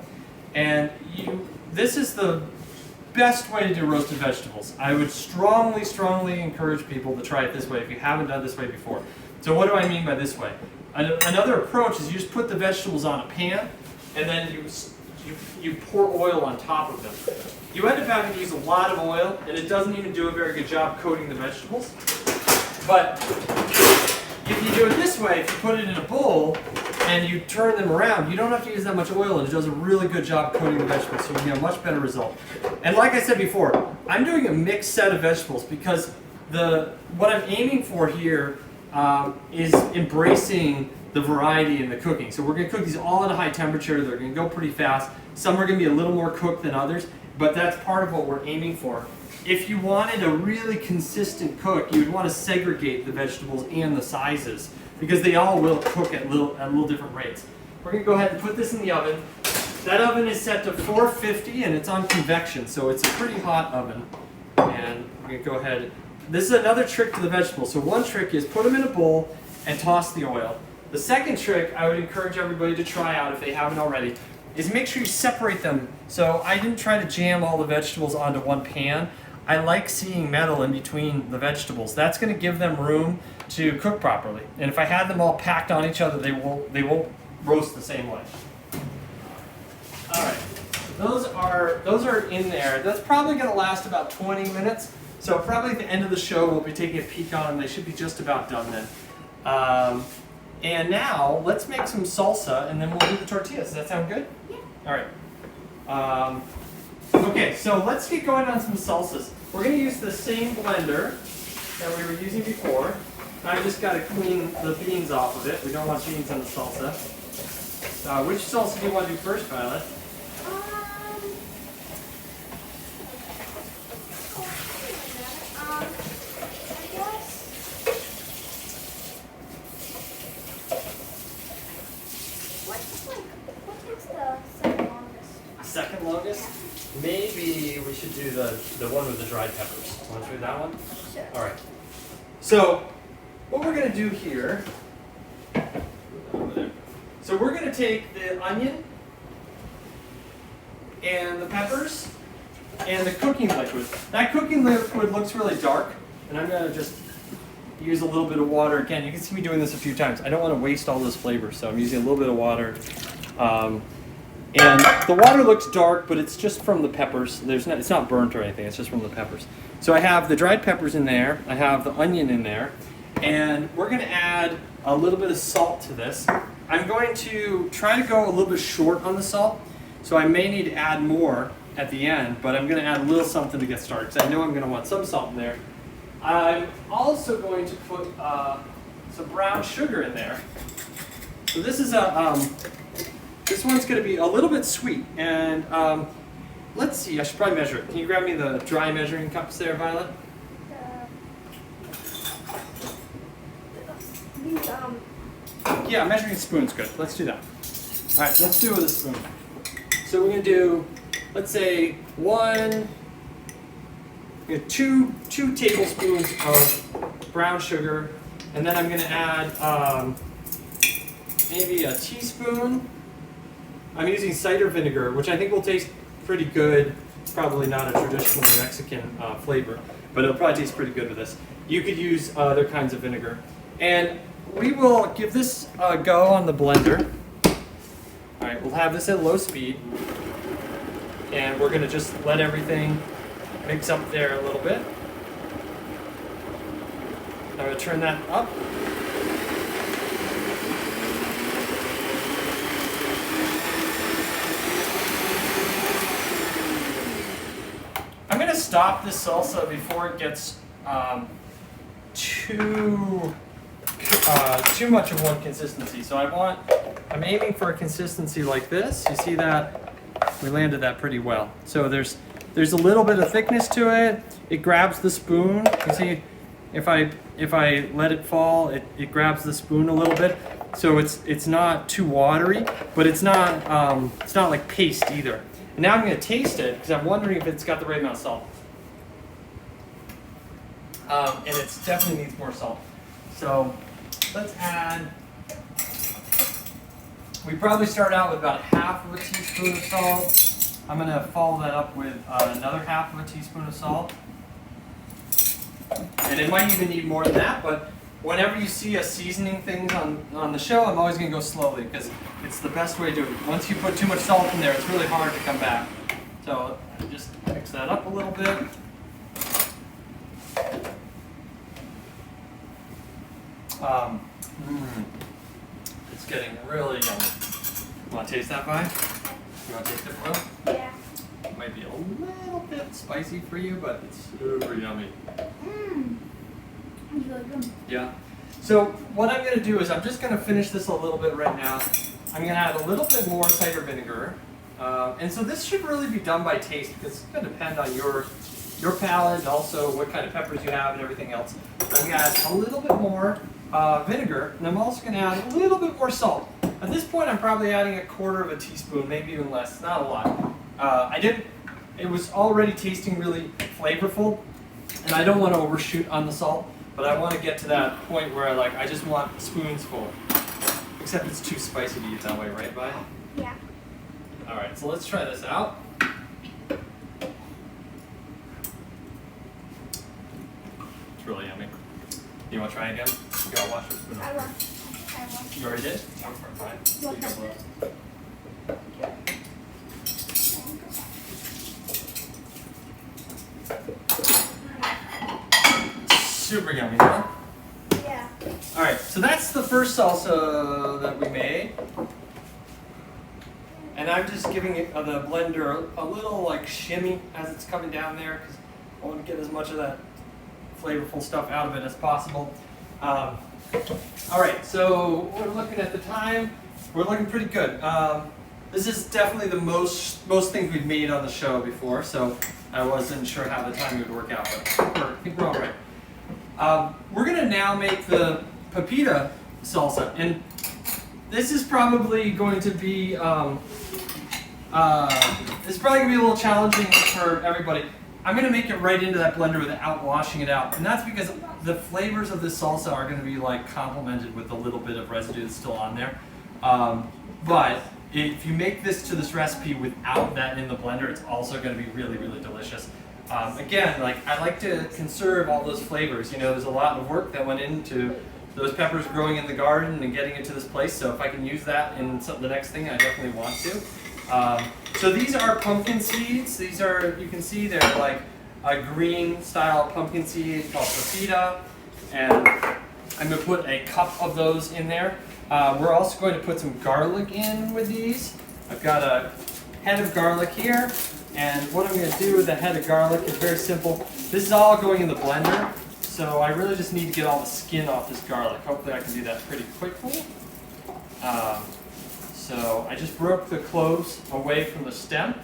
And this is the best way to do roasted vegetables. I would strongly, strongly encourage people to try it this way if you haven't done it this way before. So what do I mean by this way? Another approach is you just put the vegetables on a pan, and then you pour oil on top of them. You end up having to use a lot of oil, and it doesn't even do a very good job coating the vegetables. But if you do it this way, if you put it in a bowl and you turn them around, you don't have to use that much oil, and it does a really good job coating the vegetables, so you get a much better result. And like I said before, I'm doing a mixed set of vegetables because what I'm aiming for here is embracing the variety in the cooking. So we're going to cook these all at a high temperature. They're going to go pretty fast. Some are going to be a little more cooked than others, but that's part of what we're aiming for. If you wanted a really consistent cook, you would want to segregate the vegetables and the sizes because they all will cook at little different rates. We're going to go ahead and put this in the oven. That oven is set to 450 and it's on convection, so it's a pretty hot oven. And we're going to go ahead. This is another trick to the vegetables. So one trick is put them in a bowl and toss the oil. The second trick I would encourage everybody to try out if they haven't already is make sure you separate them. So I didn't try to jam all the vegetables onto one pan. I like seeing metal in between the vegetables. That's going to give them room to cook properly. And if I had them all packed on each other, they won't roast the same way. All right, those are in there. That's probably going to last about 20 minutes. So probably at the end of the show, we'll be taking a peek on them. They should be just about done then. And now let's make some salsa, and then we'll do the tortillas. Does that sound good? Yeah. All right. Okay, so let's get going on some salsas. We're going to use the same blender that we were using before. I just got to clean the beans off of it. We don't want beans in the salsa. Which salsa do you want to do first, Violet? Second longest? Maybe we should do the one with the dried peppers. Want to do that one? Sure. All right. So what we're going to do here, so we're going to take the onion and the peppers and the cooking liquid. That cooking liquid looks really dark, and I'm going to just use a little bit of water. Again, you can see me doing this a few times. I don't want to waste all this flavor, so I'm using a little bit of water. And the water looks dark, but it's just from the peppers. It's not burnt or anything, it's just from the peppers. So I have the dried peppers in there, I have the onion in there, and we're going to add a little bit of salt to this. I'm going to try to go a little bit short on the salt, so I may need to add more at the end, but I'm going to add a little something to get started, because I know I'm going to want some salt in there. I'm also going to put some brown sugar in there. So this is this one's going to be a little bit sweet, and let's see, I should probably measure it. Can you grab me the dry measuring cups there, Violet? These, Yeah, measuring spoon's good. Let's do that. All right, let's do it with a spoon. So we're gonna do, let's say two tablespoons of brown sugar, and then I'm gonna add maybe a teaspoon. I'm using cider vinegar, which I think will taste pretty good. It's probably not a traditional Mexican flavor, but it'll probably taste pretty good with this. You could use other kinds of vinegar. And we will give this a go on the blender. All right, we'll have this at low speed. And we're gonna just let everything mix up there a little bit. I'm gonna turn that up. I'm gonna stop this salsa before it gets too much of one consistency. So I'm aiming for a consistency like this. You see that? We landed that pretty well. So there's a little bit of thickness to it. It grabs the spoon. You see, if I let it fall, it grabs the spoon a little bit. So it's not too watery, but it's not like paste either. And now I'm going to taste it because I'm wondering if it's got the right amount of salt. And it definitely needs more salt. So let's add. We probably start out with about half of a teaspoon of salt. I'm going to follow that up with another half of a teaspoon of salt. And it might even need more than that, but whenever you see us seasoning things on the show, I'm always going to go slowly because it's the best way to do it. Once you put too much salt in there, it's really hard to come back. So just mix that up a little bit. It's getting really yummy. Want to taste that, Vi? You want to taste it, Flo? yeah. It might be a little bit spicy for you, but it's super yummy. It's really good. Yeah. So what I'm going to do is I'm just going to finish this a little bit right now. I'm going to add a little bit more cider vinegar. And so this should really be done by taste because it's going to depend on your palate and also what kind of peppers you have and everything else. I'm going to add a little bit more vinegar, and I'm also going to add a little bit more salt. At this point, I'm probably adding 1/4 of a teaspoon, maybe even less. Not a lot. It was already tasting really flavorful, and I don't want to overshoot on the salt, but I want to get to that point where I just want spoons full. Except it's too spicy to eat that way, right, Vi? Yeah. All right, so let's try this out. It's really yummy. You want to try again? You gotta wash your spoon. I will. You already did? I'm fine. You want You go that? Super yummy, huh? Yeah. All right, so that's the first salsa that we made. And I'm just giving it, the blender a little shimmy as it's coming down there because I want to get as much of that flavorful stuff out of it as possible. All right, so we're looking at the time. We're looking pretty good. This is definitely the most things we've made on the show before, so I wasn't sure how the timing would work out, but I think we're all right. We're gonna now make the Pepita Salsa, and this is probably going to be it's probably gonna be a little challenging for everybody. I'm gonna make it right into that blender without washing it out, and that's because the flavors of this salsa are gonna be complemented with a little bit of residue that's still on there. But if you make this to this recipe without that in the blender, it's also gonna be really, really delicious. Again, I like to conserve all those flavors. You know, there's a lot of work that went into those peppers growing in the garden and getting it to this place. So if I can use that in the next thing, I definitely want to. So these are pumpkin seeds. These are, you can see they're like a green style pumpkin seed called Pepita. And I'm going to put a cup of those in there. We're also going to put some garlic in with these. I've got a head of garlic here. And what I'm going to do with the head of garlic is very simple. This is all going in the blender. So I really just need to get all the skin off this garlic. Hopefully I can do that pretty quickly. So I just broke the cloves away from the stem,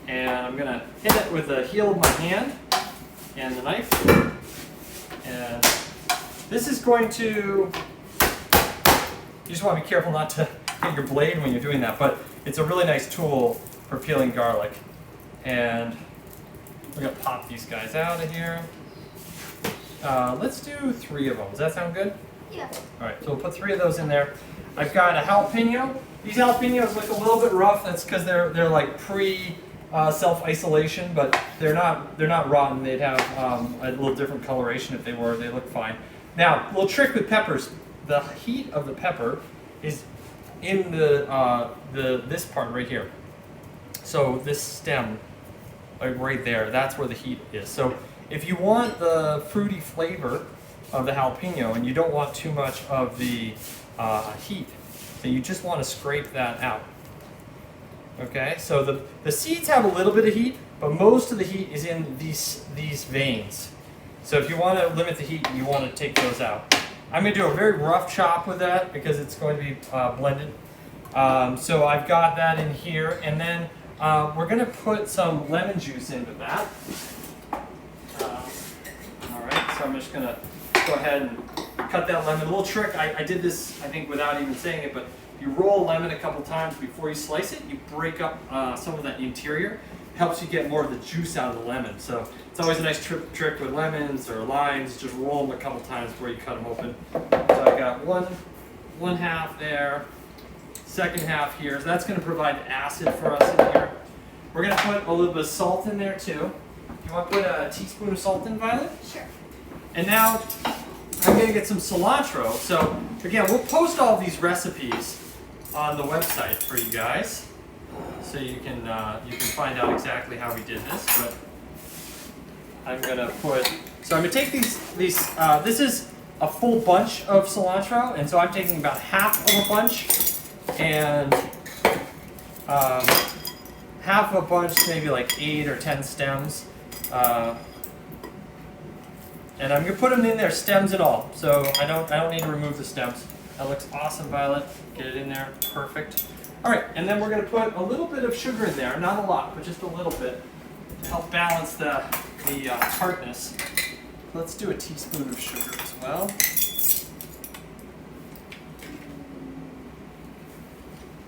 And I'm going to hit it with the heel of my hand and the knife. And this is going to, you just want to be careful not to hit your blade when you're doing that, but it's a really nice tool for peeling garlic. And we're going to pop these guys out of here. Let's do 3 of them. Does that sound good? Yeah. Alright, so we'll put 3 of those in there. I've got a jalapeno. These jalapenos look a little bit rough. That's because they're like self-isolation, but they're not rotten. They'd have a little different coloration if they were. They look fine. Now, a little trick with peppers. The heat of the pepper is in this part right here. So this stem, like right there, that's where the heat is. So if you want the fruity flavor of the jalapeno and you don't want too much of the heat, then you just want to scrape that out. Okay, so the seeds have a little bit of heat, but most of the heat is in these veins. So if you want to limit the heat, you want to take those out. I'm going to do a very rough chop with that because it's going to be blended. So I've got that in here, and then we're going to put some lemon juice into that. Alright, so I'm just going to go ahead and cut that lemon. A little trick, I did this, I think, without even saying it, but you roll a lemon a couple times before you slice it, you break up some of that interior. It helps you get more of the juice out of the lemon. So it's always a nice trick with lemons or limes, just roll them a couple times before you cut them open. So I got one half there, second half here. So that's going to provide acid for us in here. We're going to put a little bit of salt in there too. You want to put a teaspoon of salt in, Violet? Sure. And now I'm going to get some cilantro. So again, we'll post all these recipes on the website for you guys, so you can find out exactly how we did this. But I'm going to take these. This is a full bunch of cilantro, and so I'm taking about half of a bunch, and half a bunch, maybe like 8 or 10 stems. And I'm gonna put them in there, stems and all. So I don't need to remove the stems. That looks awesome, Violet. Get it in there, perfect. All right, and then we're gonna put a little bit of sugar in there, not a lot, but just a little bit to help balance the tartness. Let's do a teaspoon of sugar as well.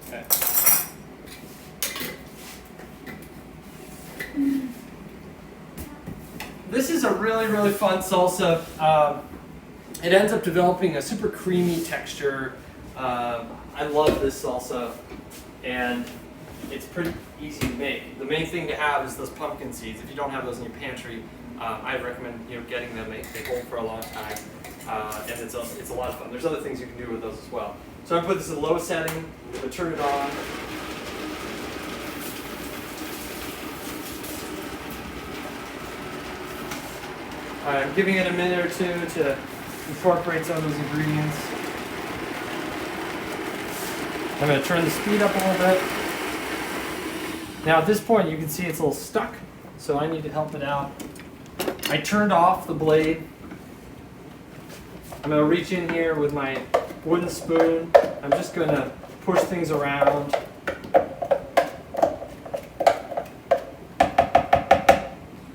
Okay. This is a really, really fun salsa. It ends up developing a super creamy texture. I love this salsa, and it's pretty easy to make. The main thing to have is those pumpkin seeds. If you don't have those in your pantry, I recommend getting them. They hold for a long time, and it's a lot of fun. There's other things you can do with those as well. So I put this in low setting. I'm going to turn it on. I'm giving it a minute or two to incorporate some of those ingredients. I'm going to turn the speed up a little bit. Now at this point you can see it's a little stuck, so I need to help it out. I turned off the blade. I'm going to reach in here with my wooden spoon. I'm just going to push things around.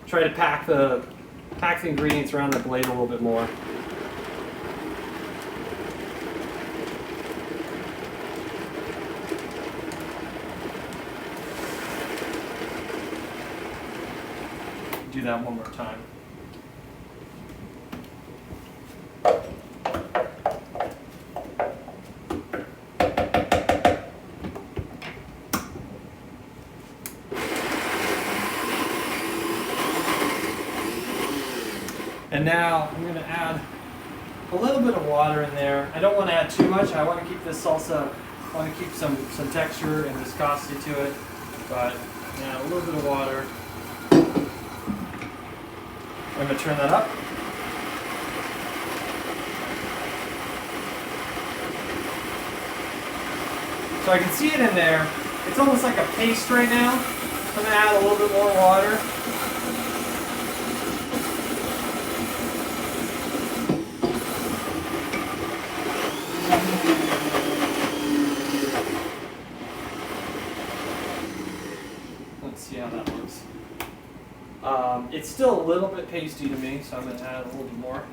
Try to pack the ingredients around the blade a little bit more. Do that one more time. And now I'm going to add a little bit of water in there. I don't want to add too much. I want to keep this salsa, I want to keep some texture and viscosity to it. But add a little bit of water. I'm going to turn that up. So I can see it in there. It's almost like a paste right now. I'm going to add a little bit more water. Let's see how that works. still a little bit pasty to me, so I'm going to add a little bit more.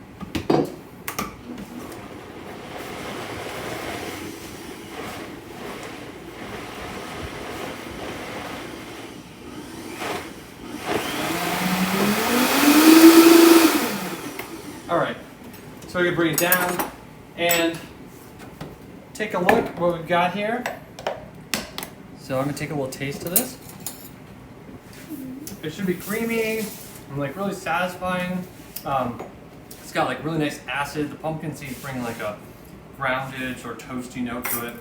Alright, so we can bring it down and take a look at what we've got here. So I'm going to take a little taste of this. It should be creamy and like really satisfying. It's got like really nice acid. The pumpkin seeds bring like a grounded or toasty note to it.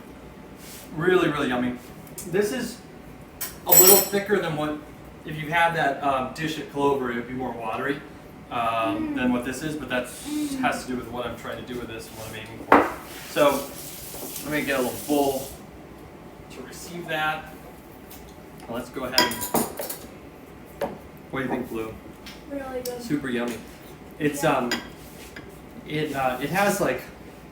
Really, really yummy. This is a little thicker than what, if you had that dish at Clover, it would be more watery than what this is, but that has to do with what I'm trying to do with this and what I'm aiming for. So let me get a little bowl to receive that. Well, let's go ahead and, what do you think, Blue? Really good. Super yummy. It's it has like,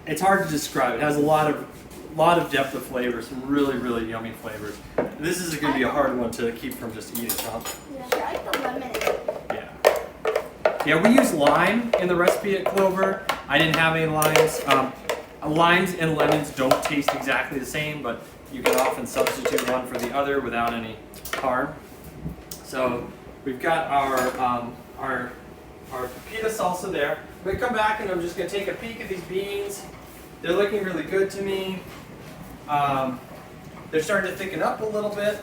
it's hard to describe. It has a lot of depth of flavor, some really, really yummy flavors. This is going to be a hard one to keep from just eating, huh? Yeah, I like the lemon. Yeah. Yeah, we use lime in the recipe at Clover. I didn't have any limes. Limes and lemons don't taste exactly the same, but you can often substitute one for the other without any harm. So we've got our Pita Salsa there. I'm going to come back and I'm just going to take a peek at these beans. They're looking really good to me. They're starting to thicken up a little bit.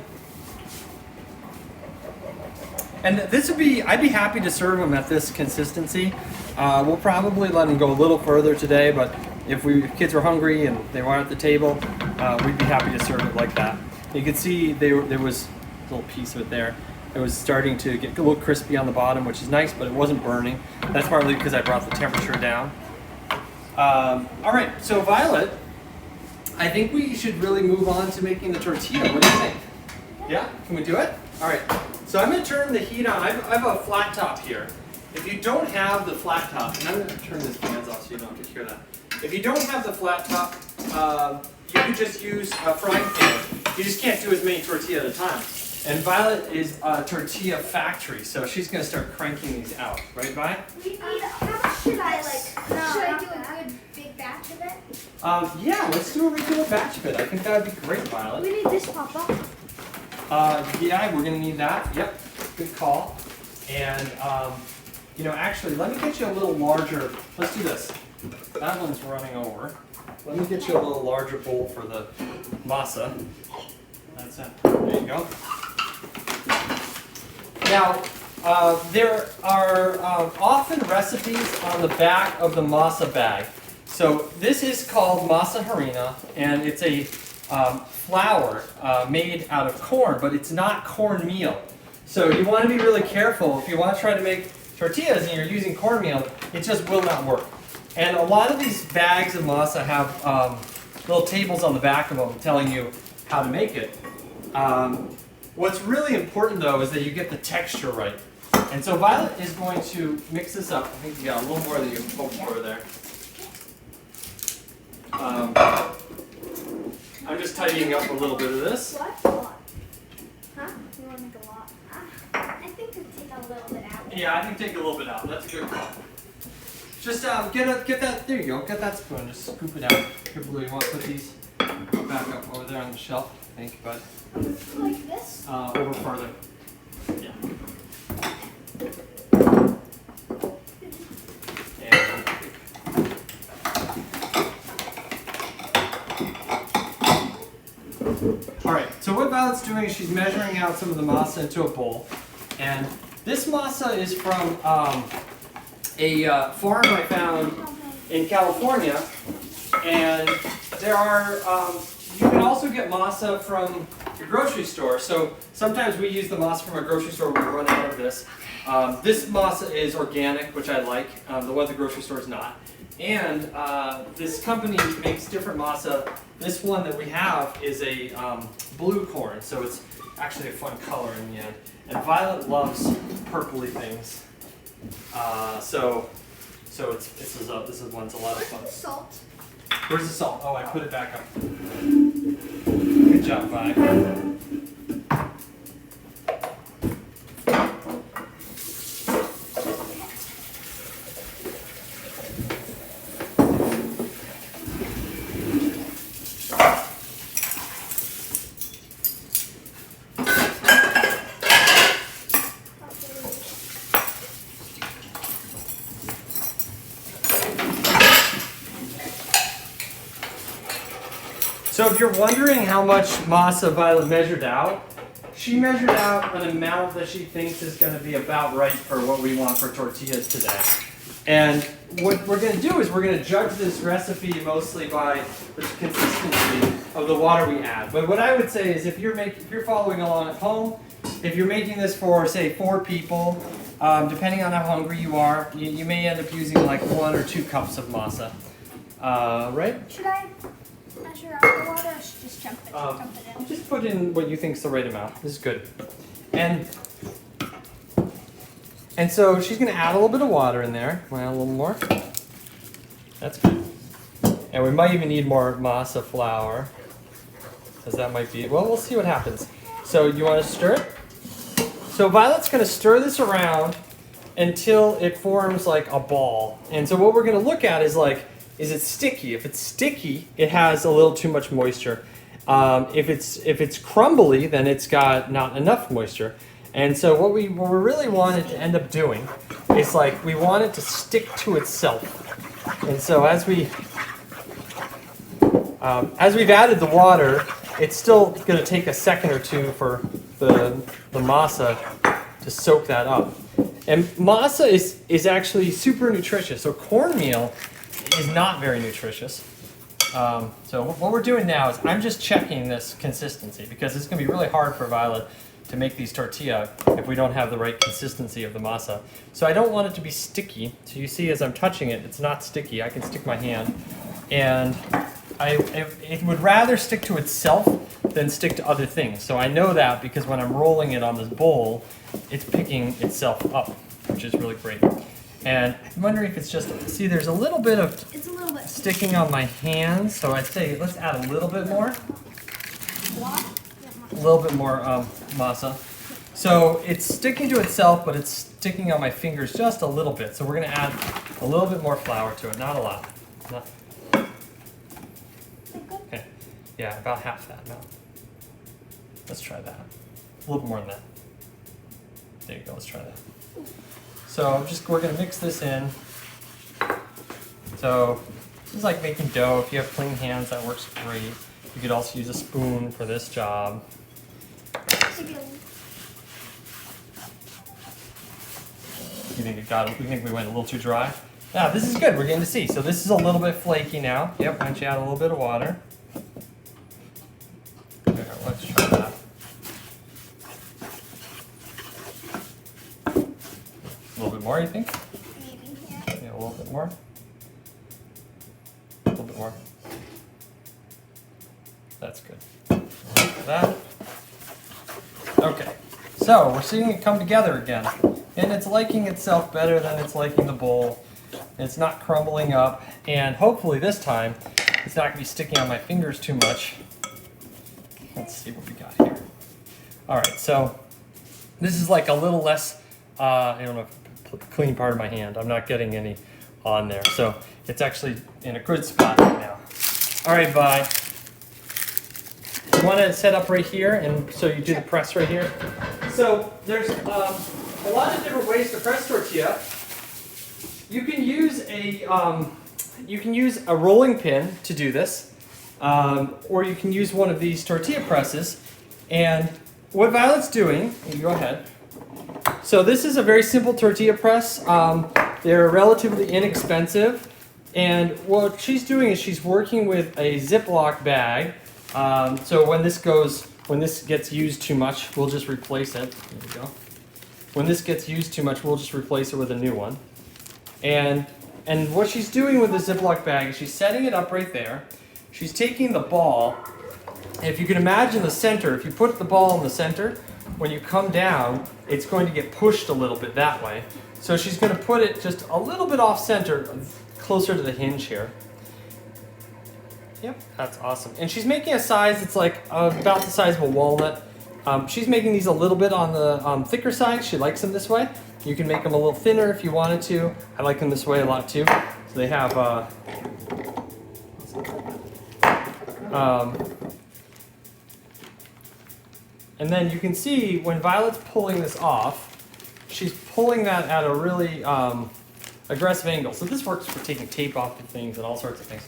And this would be, I'd be happy to serve them at this consistency. We'll probably let them go a little further today, but if kids were hungry and they were at the table, we'd be happy to serve it like that. You can see there was a little piece of it there. It was starting to get a little crispy on the bottom, which is nice, but it wasn't burning. That's partly because I brought the temperature down. All right, so Violet, I think we should really move on to making the tortilla. What do you think? Yeah, can we do it? All right, so I'm going to turn the heat on. I have a flat top here. If you don't have the flat top, and I'm going to turn this fans off so you don't have to hear that. If you don't have the flat top, you could just use a frying pan. You just can't do as many tortillas at a time. And Violet is a tortilla factory, so she's going to start cranking these out. Right, Vi? How much should I should I do a good big batch of it? Yeah, let's do a regular batch of it. I think that would be great, Violet. We need this, Papa. Yeah, we're going to need that. Yep, good call. And, actually, let me get you a little larger. Let's do this. That one's running over. Let me get you a little larger bowl for the masa. That's it. There you go. Now, there are often recipes on the back of the masa bag. So this is called Masa Harina, and it's a flour made out of corn, but it's not cornmeal. So you want to be really careful. If you want to try to make tortillas and you're using cornmeal, it just will not work. And a lot of these bags of masa have little tables on the back of them telling you how to make it. What's really important though is that you get the texture right. And so Violet is going to mix this up. I think you got a little more than you hoped for there. I'm just tidying up a little bit of this. What? A lot. Huh? You want to make a lot? I think to take a little bit out. Yeah, I think take a little bit out. That's a good call. Just get that, there you go, get that spoon, just scoop it out. Here, Blue, you want to put these back up over there on the shelf? Thank you, bud. Like this? Over further. Yeah. Alright, so what Violet's doing is she's measuring out some of the masa into a bowl. And this masa is from a farm I found in California. And there are, you can also get masa from your grocery store. So sometimes we use the masa from our grocery store when we run out of this. This masa is organic, which I like. The one at the grocery store is not. And this company makes different masa. This one that we have is a blue corn, so it's actually a fun color in the end. And Violet loves purpley things. So this is one's a lot of fun. Where's the salt? Where's the salt? Oh, I put it back up. Good job, Vi. So if you're wondering how much masa Violet measured out, she measured out an amount that she thinks is going to be about right for what we want for tortillas today. And what we're going to do is we're going to judge this recipe mostly by the consistency of the water we add. But what I would say is if you're following along at home, if you're making this for, say, 4 people, depending on how hungry you are, you may end up using like 1 or 2 cups of masa. Right? Should I measure out the water or should just dump it in? Just put in what you think is the right amount. This is good. And so she's going to add a little bit of water in there. Want to add a little more? That's good. And we might even need more masa flour, because that might be, well, we'll see what happens. So you want to stir it? So Violet's going to stir this around until it forms like a ball. And so what we're going to look at is like, is it sticky? If it's sticky, it has a little too much moisture. If it's crumbly, then it's got not enough moisture. And so what we really want it to end up doing is like we want it to stick to itself. And so as we've added the water, it's still going to take a second or two for the masa to soak that up. And masa is actually super nutritious. So cornmeal is not very nutritious. So what we're doing now is I'm just checking this consistency because it's going to be really hard for Violet to make these tortilla if we don't have the right consistency of the masa. So I don't want it to be sticky. So you see as I'm touching it, it's not sticky. I can stick my hand. And it would rather stick to itself than stick to other things. So I know that because when I'm rolling it on this bowl, it's picking itself up, which is really great. And I'm wondering if it's just, see there's a little bit of sticking on my hands. So I'd say let's add a little bit more. A little bit more masa. So it's sticking to itself, but it's sticking on my fingers just a little bit. So we're going to add a little bit more flour to it, not a lot. Okay, yeah, about half that now. Let's try that. A little bit more than that. There you go, let's try that. So we're going to mix this in. So this is like making dough. If you have clean hands, that works great. You could also use a spoon for this job. You think we went a little too dry? Yeah, this is good. We're getting to see. So this is a little bit flaky now. Yep, why don't you add a little bit of water? There, let's try that. A little bit more, you think? Maybe, Yeah, a little bit more. A little bit more. That's good. Like that. Okay, so we're seeing it come together again. And it's liking itself better than it's liking the bowl. It's not crumbling up. And hopefully this time, it's not going to be sticking on my fingers too much. Let's see what we got here. All right, so this is like a little less, I don't know, clean part of my hand. I'm not getting any on there. So it's actually in a good spot right now. All right, Vi. You want to set up right here, and so you do the press right here. So there's a lot of different ways to press tortilla. You can use a rolling pin to do this, or you can use one of these tortilla presses. And what Violet's doing, you go ahead. So this is a very simple tortilla press. They're relatively inexpensive, and what she's doing is she's working with a Ziploc bag. So when this gets used too much, we'll just replace it. There we go. When this gets used too much, we'll just replace it with a new one. And what she's doing with the Ziploc bag is she's setting it up right there. She's taking the ball. If you can imagine the center, if you put the ball in the center, when you come down, it's going to get pushed a little bit that way. So she's going to put it just a little bit off center, closer to the hinge here. Yep, that's awesome. And she's making a size that's like about the size of a walnut. She's making these a little bit on the thicker side. She likes them this way. You can make them a little thinner if you wanted to. I like them this way a lot too. So they have and then you can see when Violet's pulling this off, she's pulling that at a really aggressive angle. So this works for taking tape off of things and all sorts of things.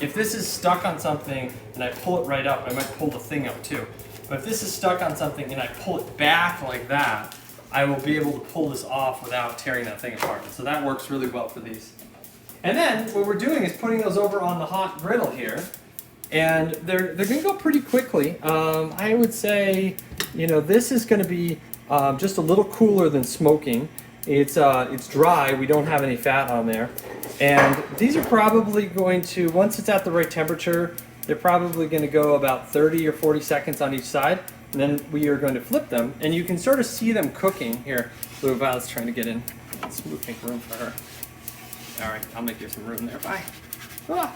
if this is stuck on something and I pull it right up, I might pull the thing up too. But if this is stuck on something and I pull it back like that, I will be able to pull this off without tearing that thing apart. And so that works really well for these. And then what we're doing is putting those over on the hot griddle here. And they're going to go pretty quickly. I would say, you know, this is going to be just a little cooler than smoking. It's dry. We don't have any fat on there. And these are probably going to, once it's at the right temperature, they're probably going to go about 30 or 40 seconds on each side. And then we are going to flip them. And you can sort of see them cooking. Here, Blue Violet's trying to get in. Let's make room for her. All right, I'll make you some room there. Bye. Ah.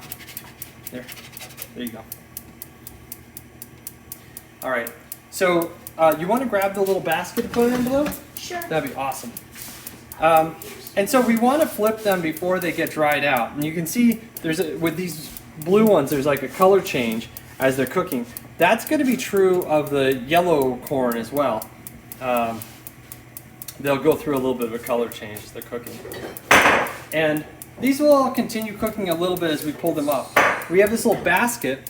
There you go. All right, so you want to grab the little basket to put it in, Blue? Sure. That'd be awesome. And so we want to flip them before they get dried out. And you can see with these blue ones, there's like a color change as they're cooking. That's going to be true of the yellow corn as well. They'll go through a little bit of a color change as they're cooking. And these will all continue cooking a little bit as we pull them up. We have this little basket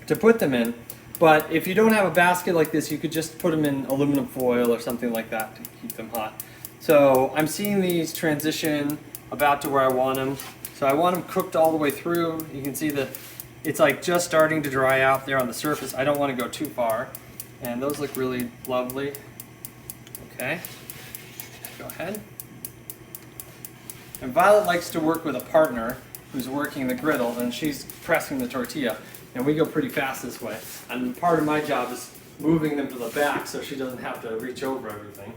to put them in, but if you don't have a basket like this, you could just put them in aluminum foil or something like that to keep them hot. So I'm seeing these transition about to where I want them. So I want them cooked all the way through. You can see that it's like just starting to dry out there on the surface. I don't want to go too far. And those look really lovely. Okay, go ahead. And Violet likes to work with a partner who's working the griddle, and she's pressing the tortilla. And we go pretty fast this way. And part of my job is moving them to the back so she doesn't have to reach over everything.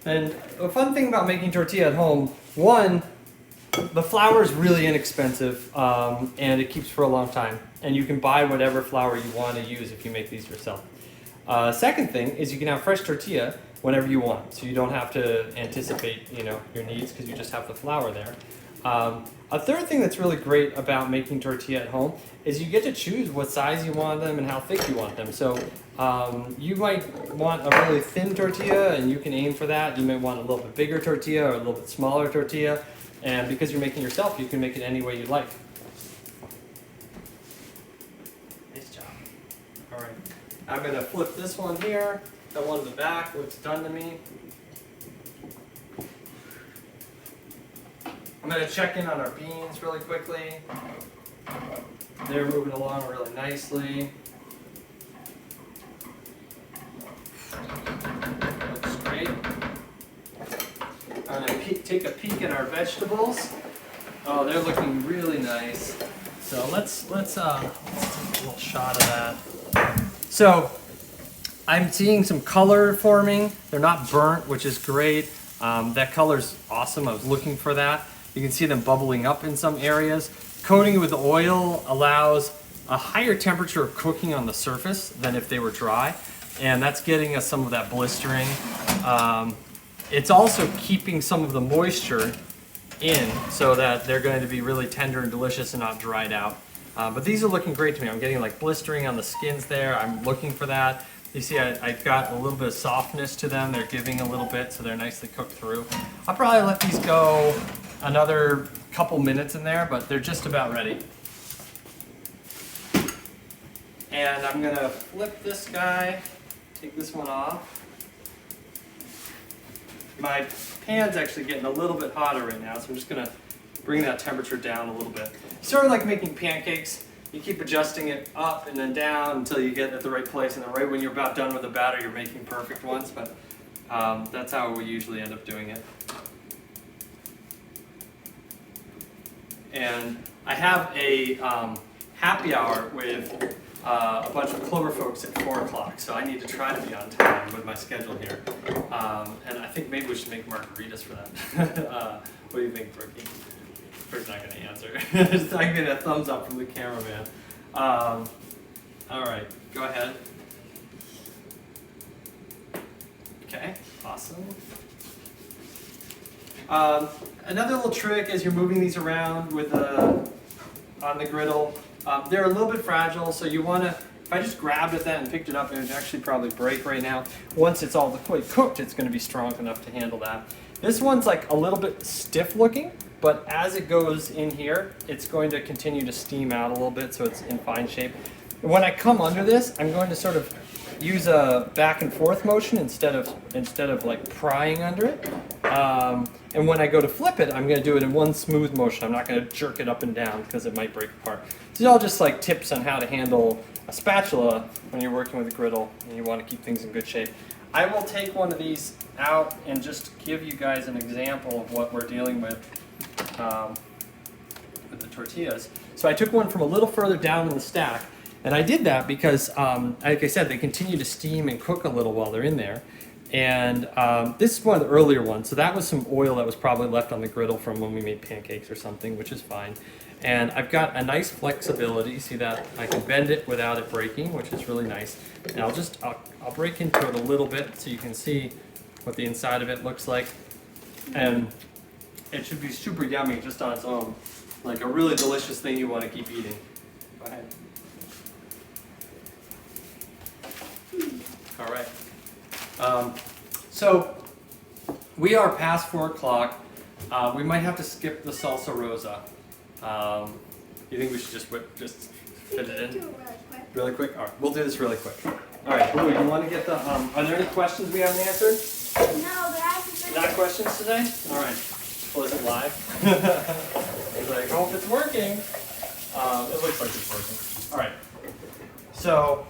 And a fun thing about making tortilla at home, one, the flour is really inexpensive and it keeps for a long time. And you can buy whatever flour you want to use if you make these yourself. Second thing is you can have fresh tortilla whenever you want. So you don't have to anticipate, you know, your needs because you just have the flour there. A third thing that's really great about making tortilla at home is you get to choose what size you want them and how thick you want them. So you might want a really thin tortilla and you can aim for that. You might want a little bit bigger tortilla or a little bit smaller tortilla. And because you're making yourself, you can make it any way you like. Nice job. All right, I'm gonna flip this one here. That one in the back looks done to me. I'm going to check in on our beans really quickly. They're moving along really nicely. Looks great. I'm going to take a peek at our vegetables. Oh, they're looking really nice. So let's take a little shot of that. So I'm seeing some color forming. They're not burnt, which is great. That color's awesome. I was looking for that. You can see them bubbling up in some areas. Coating it with oil allows a higher temperature of cooking on the surface than if they were dry, and that's getting us some of that blistering. It's also keeping some of the moisture in so that they're going to be really tender and delicious and not dried out. But these are looking great to me. I'm getting like blistering on the skins there. I'm looking for that. You see I've got a little bit of softness to them. They're giving a little bit, so they're nicely cooked through. I'll probably let these go another couple minutes in there, but they're just about ready. And I'm gonna flip this guy, take this one off. My pan's actually getting a little bit hotter right now, so I'm just gonna bring that temperature down a little bit. Sort of like making pancakes. You keep adjusting it up and then down until you get at the right place, and then right when you're about done with the batter, you're making perfect ones, but that's how we usually end up doing it. And I have a happy hour with a bunch of Clover folks at 4 o'clock, so I need to try to be on time with my schedule here. And I think maybe we should make margaritas for that. What do you think, Brookie? Brooke's not going to answer. Just I get a thumbs up from the cameraman. All right, go ahead. Okay, awesome. Another little trick as you're moving these around with on the griddle, they're a little bit fragile, so you want to, if I just grabbed at that and picked it up, it would actually probably break right now. Once it's all fully cooked, it's going to be strong enough to handle that. This one's like a little bit stiff looking, but as it goes in here, it's going to continue to steam out a little bit, so it's in fine shape. When I come under this, I'm going to sort of use a back and forth motion instead of like prying under it. And when I go to flip it, I'm going to do it in one smooth motion. I'm not going to jerk it up and down because it might break apart. These are all just like tips on how to handle a spatula when you're working with a griddle and you want to keep things in good shape. I will take one of these out and just give you guys an example of what we're dealing with the tortillas. So I took one from a little further down in the stack, and I did that because, like I said, they continue to steam and cook a little while they're in there. And this is one of the earlier ones, so that was some oil that was probably left on the griddle from when we made pancakes or something, which is fine. And I've got a nice flexibility, see that? I can bend it without it breaking, which is really nice. And I'll break into it a little bit so you can see what the inside of it looks like. And it should be super yummy just on its own. Like a really delicious thing you want to keep eating. Go ahead. All right. So we are past 4 o'clock. We might have to skip the salsa rosa. You think we should just fit it in? Do it really quick. Really quick? All right, we'll do this really quick. All right, Blue, you want to get the, are there any questions we haven't answered? No, there hasn't been. Not questions today? All right. Was it live? He's like, hope it's working. It looks like it's working. All right. So,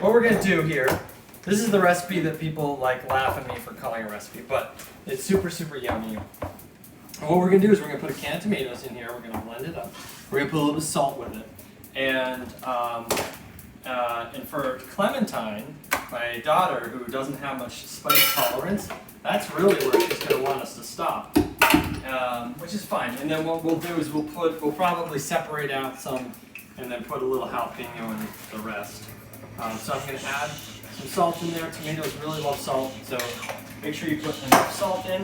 what we're going to do here, this is the recipe that people like laugh at me for calling a recipe, but it's super, super yummy. And what we're going to do is we're going to put a can of tomatoes in here. We're going to blend it up. We're going to put a little bit of salt with it. And for Clementine, my daughter, who doesn't have much spice tolerance, that's really where she's going to want us to stop, which is fine. And then what we'll do is we'll probably separate out some and then put a little jalapeno in the rest. So I'm going to add some salt in there. Tomatoes really love salt, so make sure you put enough salt in.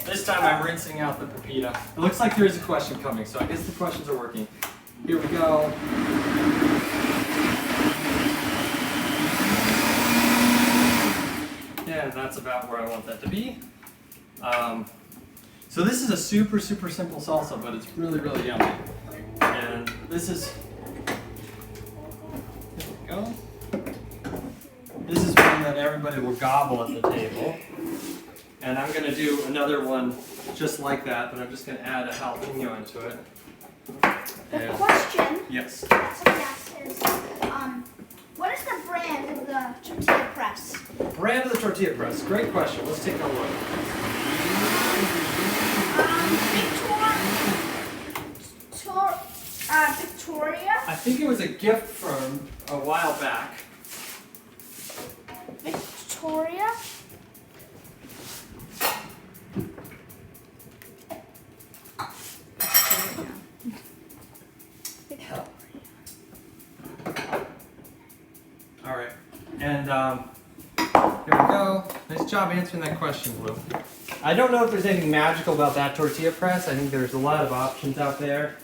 This time I'm rinsing out the pepita. It looks like there is a question coming, so I guess the questions are working. Here we go. Yeah, that's about where I want that to be. So this is a super, super simple salsa, but it's really, really yummy. And this is, here we go. This is one that everybody will gobble at the table. And I'm going to do another one just like that, but I'm just going to add a jalapeno into it. The question Yes. somebody asked is, what is the brand of the tortilla press? Brand of the tortilla press. Great question. Let's take a look. Victoria. I think it was a gift from a while back. Victoria. All right. And here we go. Nice job answering that question, Blue. I don't know if there's anything magical about that tortilla press. I think there's a lot of options out there.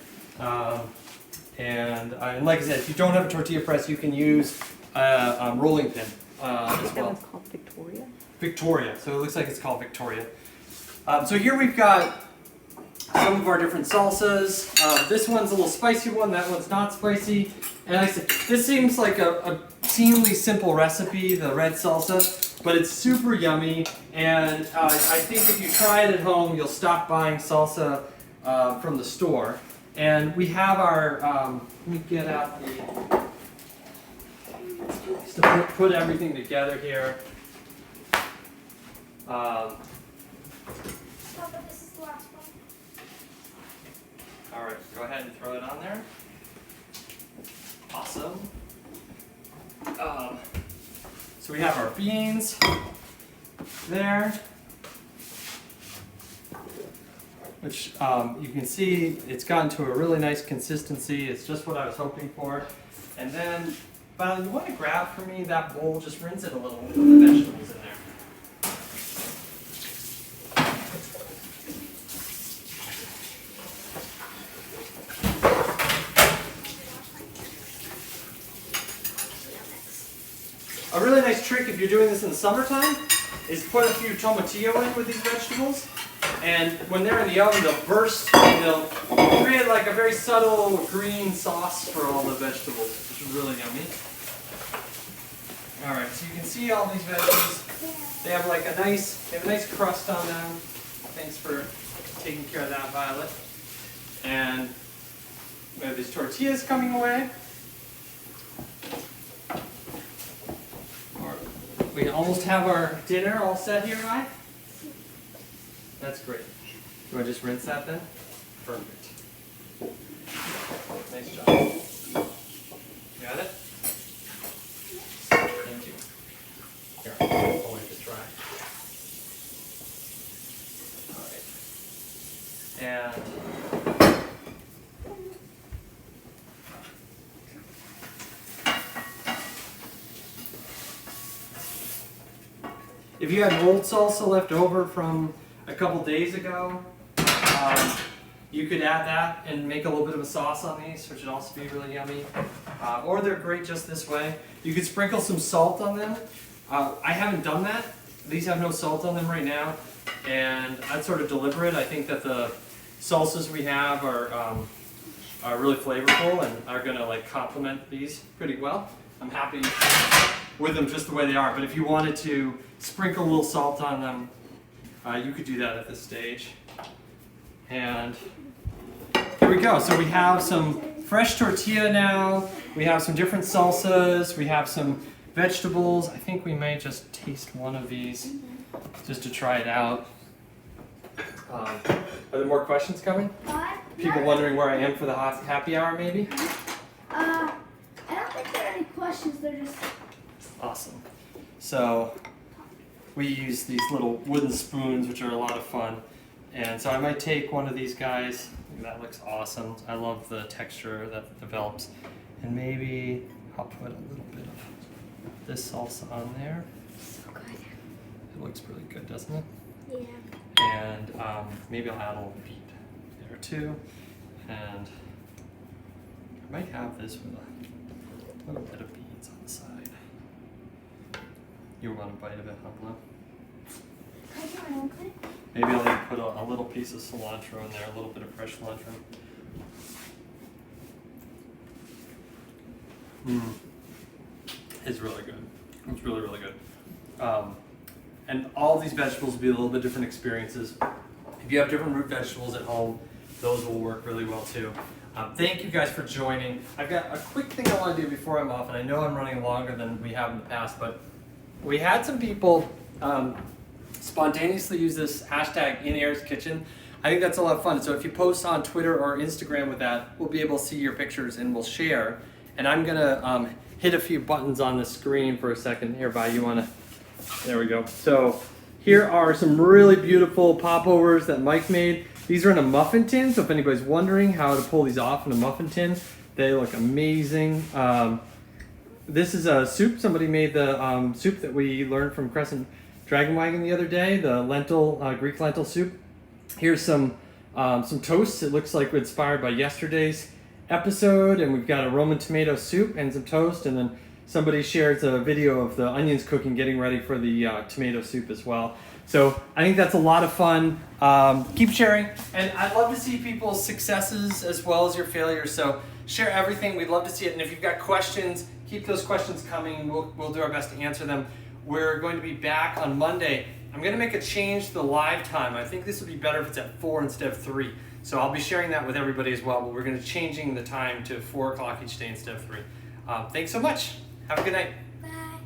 And like I said, if you don't have a tortilla press, you can use a rolling pin as That well. one's called Victoria. Victoria. So it looks like it's called Victoria. So here we've got some of our different salsas. This one's a little spicy one. That one's not spicy. And like I said, this seems like a seemingly simple recipe, the red salsa, but it's super yummy. And I think if you try it at home, you'll stop buying salsa from the store. And we have our, let me get out the, just to put everything together here. Oh, but this is the last one. All right, go ahead and throw it on there. Awesome. So we have our beans there. which you can see it's gotten to a really nice consistency. It's just what I was hoping for. And then, Violet, you want to grab for me that bowl, just rinse it a little with the vegetables in there. A really nice trick if you're doing this in the summertime is put a few tomatillo in with these vegetables, and when they're in the oven they'll burst and they'll create like a very subtle green sauce for all the vegetables, which is really yummy. Alright, so you can see all these veggies. They have like a nice crust on them. Thanks for taking care of that, Violet. And we have these tortillas coming away. We almost have our dinner all set here, right? That's great. You want to just rinse that then? Perfect. Nice job. Got it? Thank you. Here, I'll wipe it dry. Alright. And if you had old salsa left over from a couple days ago, you could add that and make a little bit of a sauce on these, which would also be really yummy. Or they're great just this way. You could sprinkle some salt on them. I haven't done that. These have no salt on them right now, and that's sort of deliberate. I think that the salsas we have are really flavorful and are going to like complement these pretty well. I'm happy with them just the way they are, but if you wanted to sprinkle a little salt on them, you could do that at this stage. And here we go. So we have some fresh tortilla now, we have some different salsas, we have some vegetables. I think we may just taste one of these just to try it out. Are there more questions coming? People wondering where I am for the happy hour maybe? I don't think there are any questions, they're just... Awesome. So we use these little wooden spoons, which are a lot of fun. And so I might take one of these guys. That looks awesome. I love the texture that develops. And maybe I'll put a little bit of this salsa on there. So good. It looks really good, doesn't it? Yeah. And maybe I'll add a little beet there too. And I might have this with a little bit of beans on the side. You want a bite of it, huh, Blue? Maybe I'll even put a little piece of cilantro in there, a little bit of fresh cilantro. It's really good. It's really, really good. And all these vegetables will be a little bit different experiences. If you have different root vegetables at home, those will work really well too. Thank you guys for joining. I've got a quick thing I want to do before I'm off, and I know I'm running longer than we have in the past, but we had some people spontaneously use this hashtag #InAirsKitchen. I think that's a lot of fun. So if you post on Twitter or Instagram with that, we'll be able to see your pictures and we'll share. And I'm gonna hit a few buttons on the screen for a second. Here, Vi, you wanna? There we go. So here are some really beautiful popovers that Mike made. These are in a muffin tin, so if anybody's wondering how to pull these off in a muffin tin, they look amazing. This is a soup. Somebody made the soup that we learned from Crescent Dragon Wagon the other day, the lentil, Greek lentil soup. Here's some toast. It looks like inspired by yesterday's episode, and we've got a Roman tomato soup and some toast, and then somebody shares a video of the onions cooking, getting ready for the tomato soup as well. So I think that's a lot of fun. Keep sharing, and I'd love to see people's successes as well as your failures. So share everything. We'd love to see it, and if you've got questions, keep those questions coming. We'll do our best to answer them. We're going to be back on Monday. I'm going to make a change to the live time. I think this would be better if it's at 4 instead of 3. So I'll be sharing that with everybody as well, but we're going to be changing the time to 4 o'clock each day instead of 3. Thanks so much. Have a good night.